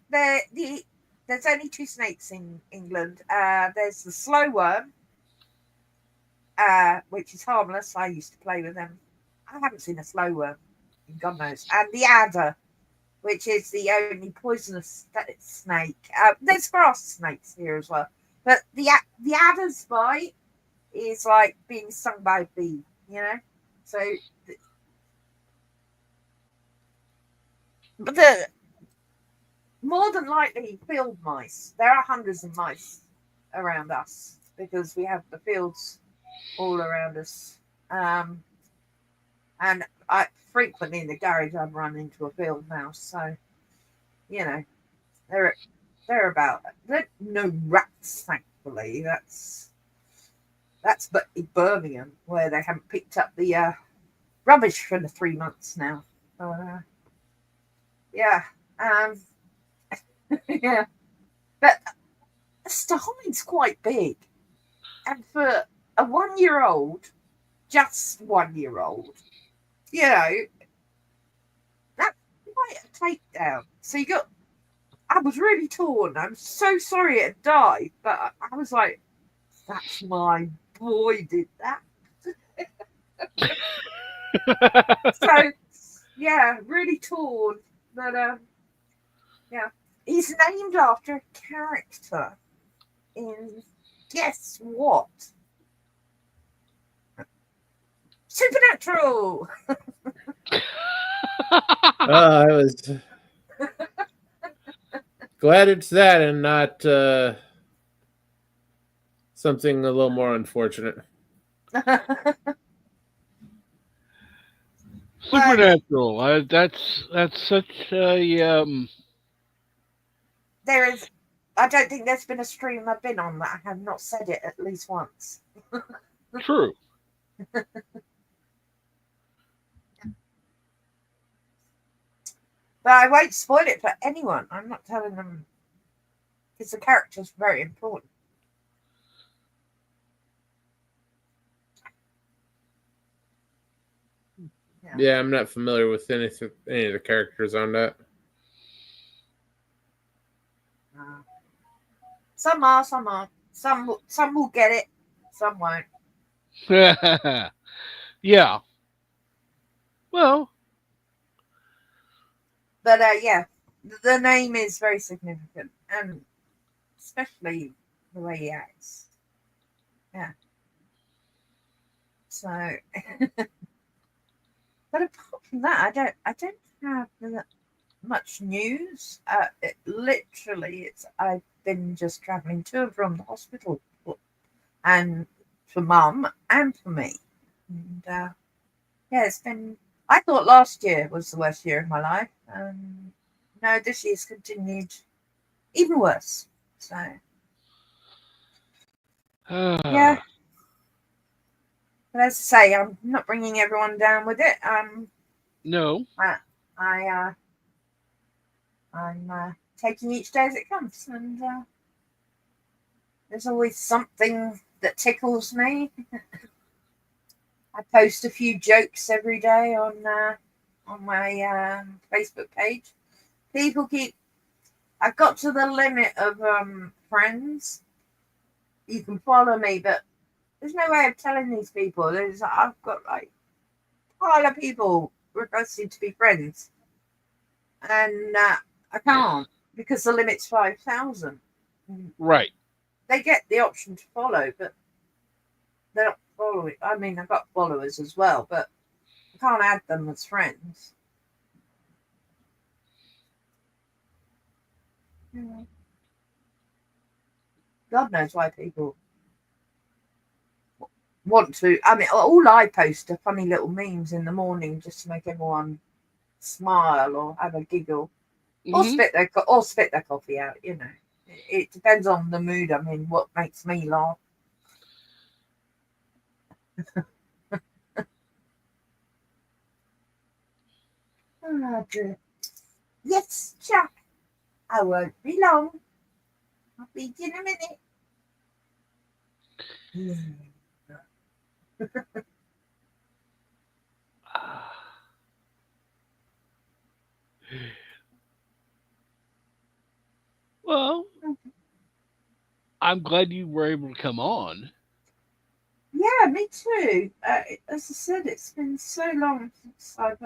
there's only 2 snakes in England. There's the slow worm, which is harmless. I used to play with them. I haven't seen a slow worm, God knows. And the adder, which is the only poisonous snake. There's grass snakes here as well. But the adder's bite is like being stung by a bee, you know? So... But more than likely field mice. There are hundreds of mice around us because we have the fields all around us. And I frequently in the garage I'd run into a field mouse. So, they're no rats, thankfully. That's but in Birmingham where they haven't picked up the rubbish for the 3 months now. Yeah, um, yeah, but Stein's quite big, and for a 1-year-old, just 1-year-old, that's quite a takedown. So I was really torn. I'm so sorry it died, but I was like, that's my boy did that. So, yeah, really torn. But, yeah. He's named after a character in, guess what? Supernatural! I was glad it's that and not something a little more unfortunate. Supernatural. That's such a I don't think there's been a stream I've been on that I have not said it at least once. true. But I won't spoil it for anyone. I'm not telling them because the character's very important. Yeah, I'm not familiar with any of the characters on that. Some are, some aren't. Some will get it, some won't. Yeah. Well, but yeah, the name is very significant, and especially the way he acts. Yeah. So, but apart from that, I don't have much news. I've been just traveling to and from the hospital, and for Mum and for me, and yeah, it's been. I thought last year was the worst year of my life. No, this year's continued even worse. So yeah, but as I say, I'm not bringing everyone down with it. no. I'm taking each day as it comes, and there's always something that tickles me. I post a few jokes every day on my Facebook page. I've got to the limit of friends. You can follow me, but there's no way of telling these people. I've got like a pile of people requesting to be friends, and I can't because the limit's 5,000. Right. They get the option to follow, but they're not following. I mean, I've got followers as well, but I can't add them as friends. God knows why people want to. I mean, all I post are funny little memes in the morning just to make everyone smile or have a giggle, or spit their coffee out. It depends on the mood I'm in. What makes me laugh. Oh, dear. Yes, Jack. I won't be long. I'll be in a minute. Well, I'm glad you were able to come on. Yeah, me too. As I said, it's been so long since I've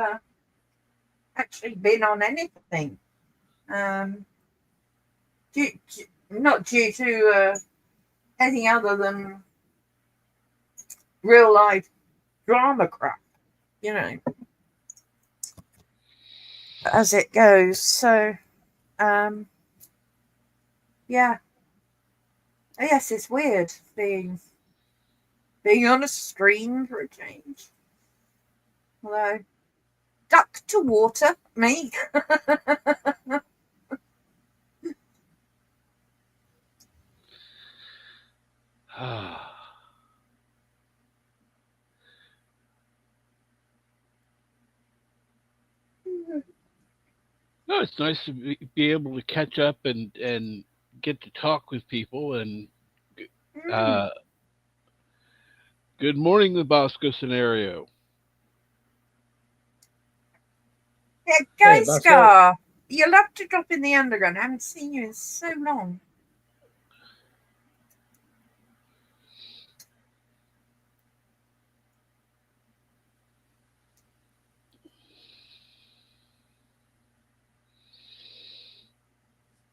actually been on anything. Not due to anything other than real life drama crap, as it goes. So, yeah. Yes, it's weird being on a stream for a change. Hello. Duck to water, me. No, it's nice to be able to catch up and get to talk with people. And uh, good morning, the Bosco scenario. Yeah, Hey, Guy Bosco. Scar, you'll have to drop in the underground. I haven't seen you in so long.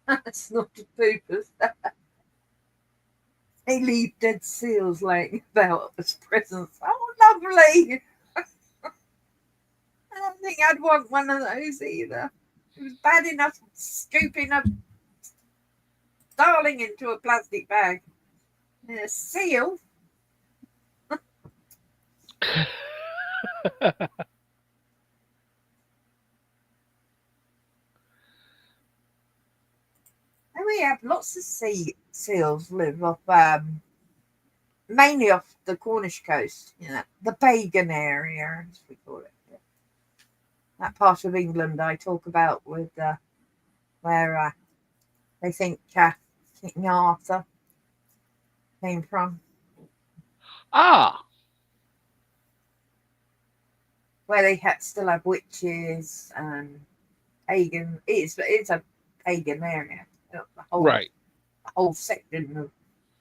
That's not a poopers. They leave dead seals laying about as presents. Oh, lovely. I don't think I'd want one of those either. It was bad enough scooping a darling into a plastic bag. And a seal? And we have lots of seals live off, mainly off the Cornish coast, the pagan area, as we call it. That part of England I talk about with where they think King Arthur came from, Ah, where they still have witches and pagan. It's a pagan area. The right. whole section of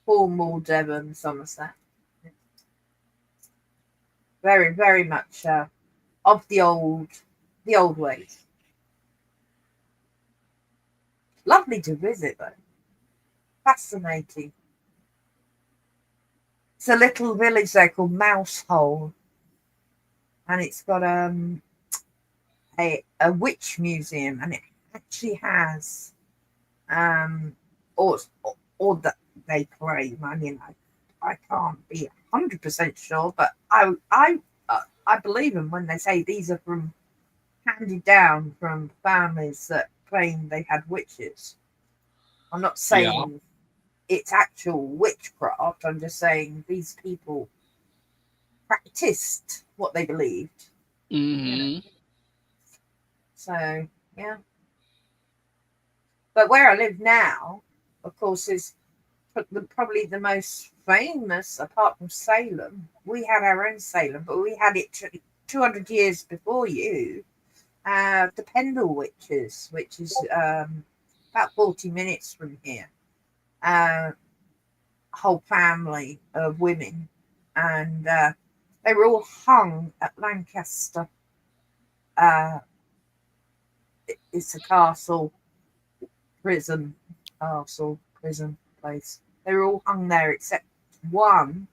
Cornwall, Devon, Somerset. Very, very much of the old ways. Lovely to visit though. Fascinating. It's a little village there called Mousehole, and it's got a witch museum, and it actually has or that they claim. I mean, I can't be 100% sure, but I believe them when they say these are handed down from families that claim they had witches. I'm not Yeah. saying it's actual witchcraft. I'm just saying these people practiced what they believed. Mm-hmm. So yeah. But where I live now, of course, is probably the most famous, apart from Salem. We had our own Salem, but we had it 200 years before you. The Pendle Witches, which is about 40 minutes from here. Whole family of women, and they were all hung at Lancaster. It's a prison place. They were all hung there except one,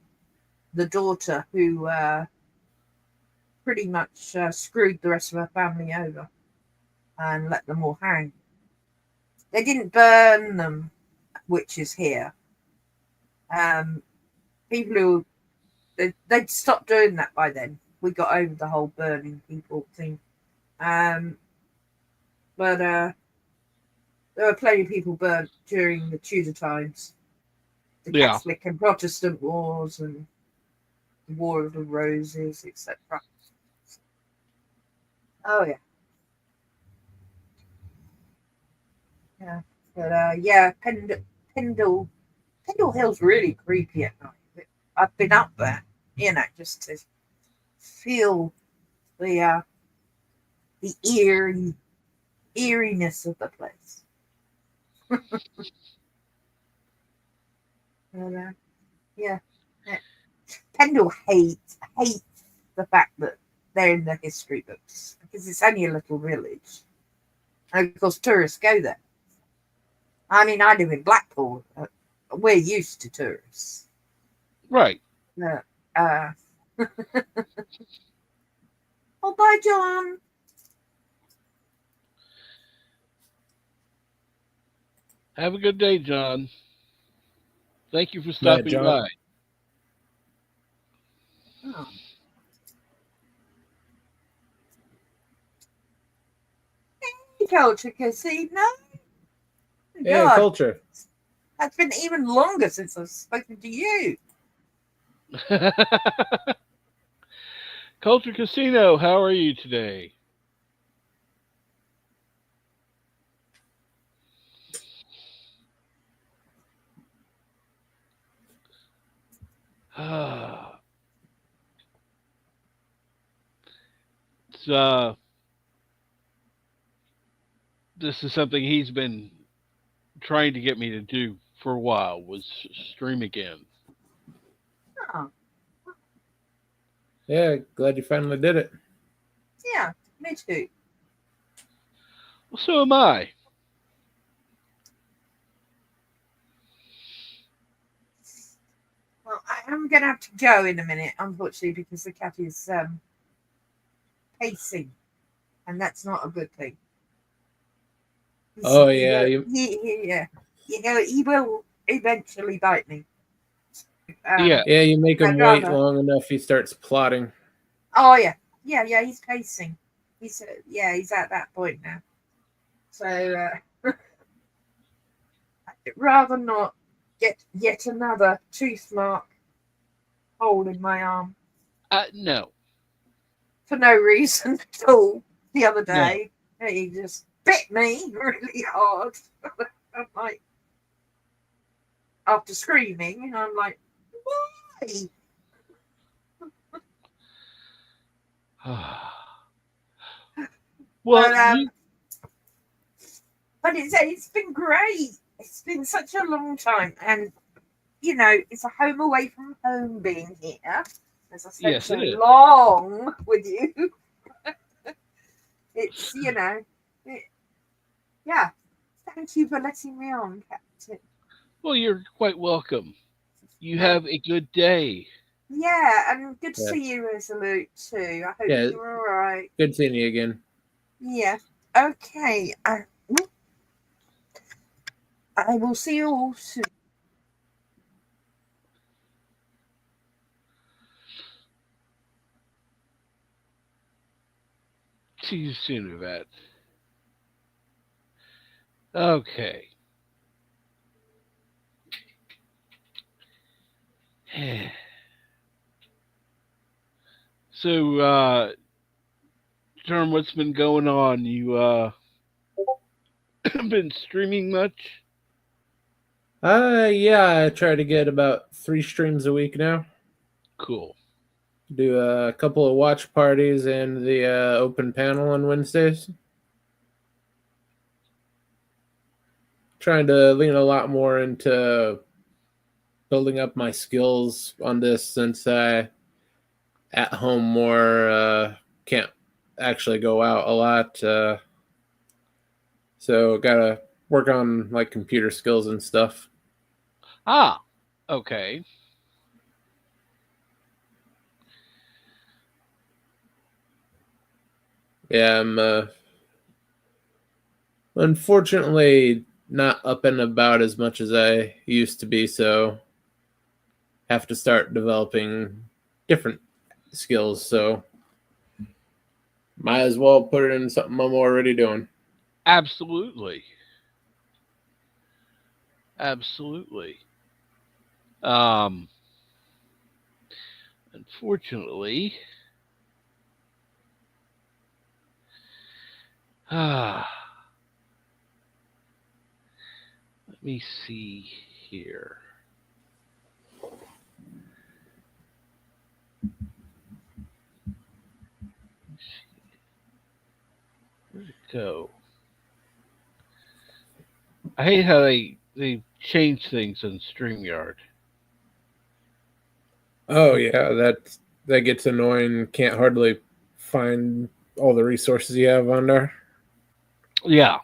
the daughter, who pretty much screwed the rest of her family over and let them all hang. They didn't burn them, witches here. People who they'd stopped doing that by then. We got over the whole burning people thing. But there were plenty of people burnt during the Tudor times, the Yeah. Catholic and Protestant wars, and the War of the Roses, etc. Oh yeah. But yeah, Pendle Hill's really creepy at night. I've been up there, just to feel the eeriness of the place. But, yeah. Pendle hates the fact that they're in the history books because it's only a little village, and of course tourists go there. I mean, I live in Blackpool. We're used to tourists. Right. Oh, bye, John. Have a good day, John. Thank you for Bye, stopping John. by. Culture Casino. Yeah, God, culture. that's been even longer since I've spoken to you. Culture Casino, how are you today? It's, this is something he's been trying to get me to do for a while, was stream again. Oh, Yeah, glad you finally did it. yeah, me too. Well, so am I. Well, I am going to have to go in a minute, unfortunately, because the cat is pacing, and that's not a good thing. Oh yeah, you. He will eventually bite me. Yeah. Yeah, you make him I'd wait rather. long enough, he starts plotting. Oh yeah. He's pacing. He's at that point now. So I'd rather not get yet another tooth mark hole in my arm No. for no reason at all. The other No. day, he just bit me really hard. I'm like, after screaming, I'm like, why? Well, But you, it's been great. It's been such a long time, and it's a home away from home being here. As I spent yes, so it is. long with you, it's yeah. Thank you for letting me on, Captain. Well, you're quite welcome. You And have a good day. yeah, and good to Yeah. see you, Resolute too. I hope Yeah, you're all right. good seeing you again. Yeah. Okay. I will see you all soon. See you soon, Yvette. Okay. So, Term, what's been going on? You been streaming much? Yeah, I try to get about 3 streams a week now. Cool. Do a couple of watch parties and the open panel on Wednesdays. Trying to lean a lot more into building up my skills on this since I at home more can't actually go out a lot. So gotta work on like computer skills and stuff. Ah, okay. Yeah, I'm unfortunately not up and about as much as I used to be, so have to start developing different skills. So might as well put it in something I'm already doing. Absolutely. Absolutely. Um, unfortunately, let me see here. Where'd it go? I hate how they change things in StreamYard. Oh yeah, that gets annoying. Can't hardly find all the resources you have on there. Yeah.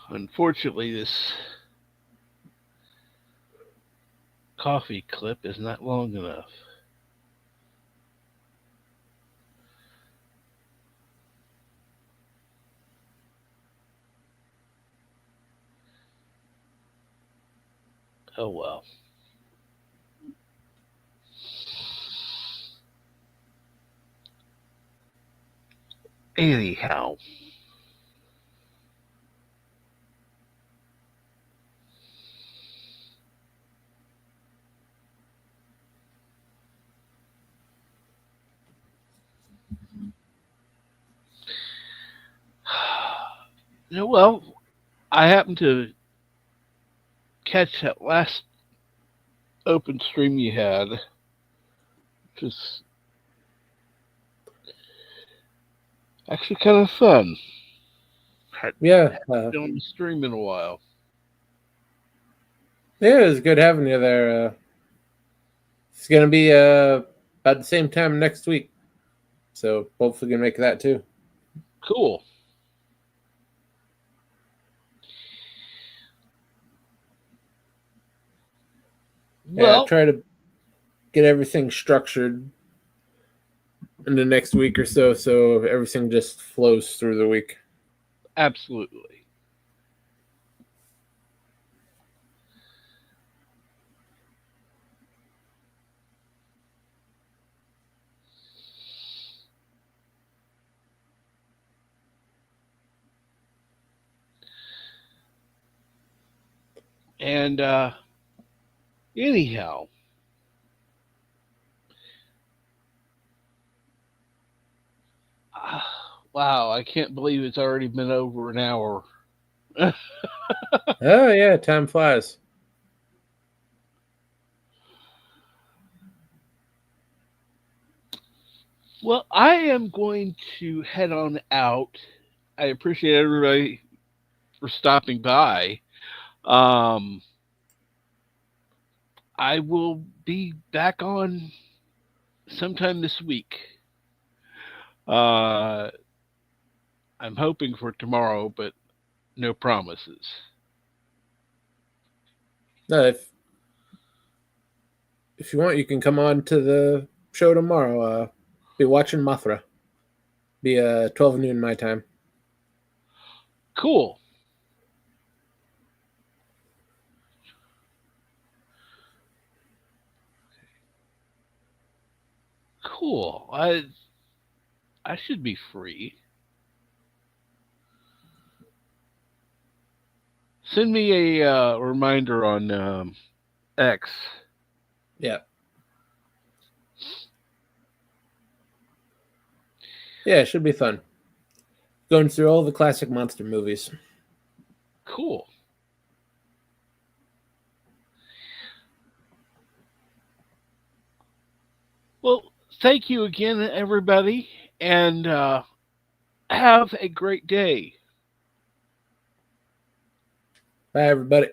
Unfortunately, this coffee clip is not long enough. Oh well. Anyhow, well, I happened to catch that last open stream you had, which is actually kind of fun. Yeah, Been on the stream in a while. yeah, it was good having you there. It's gonna be about the same time next week, so hopefully we can make that too. Cool. Yeah, Well, try to get everything structured in the next week or so, so everything just flows through the week. absolutely. And anyhow, wow, I can't believe it's already been over an hour. Oh yeah, time flies. Well, I am going to head on out. I appreciate everybody for stopping by. Um, I will be back on sometime this week. Uh, I'm hoping for tomorrow, but no promises. No, if you want, you can come on to the show tomorrow. Be watching Mothra. Be 12 noon my time. Cool. Cool. I should be free. Send me a reminder on X. Yeah. Yeah, it should be fun. Going through all the classic monster movies. Cool. Well, thank you again, everybody, and have a great day. Bye, everybody.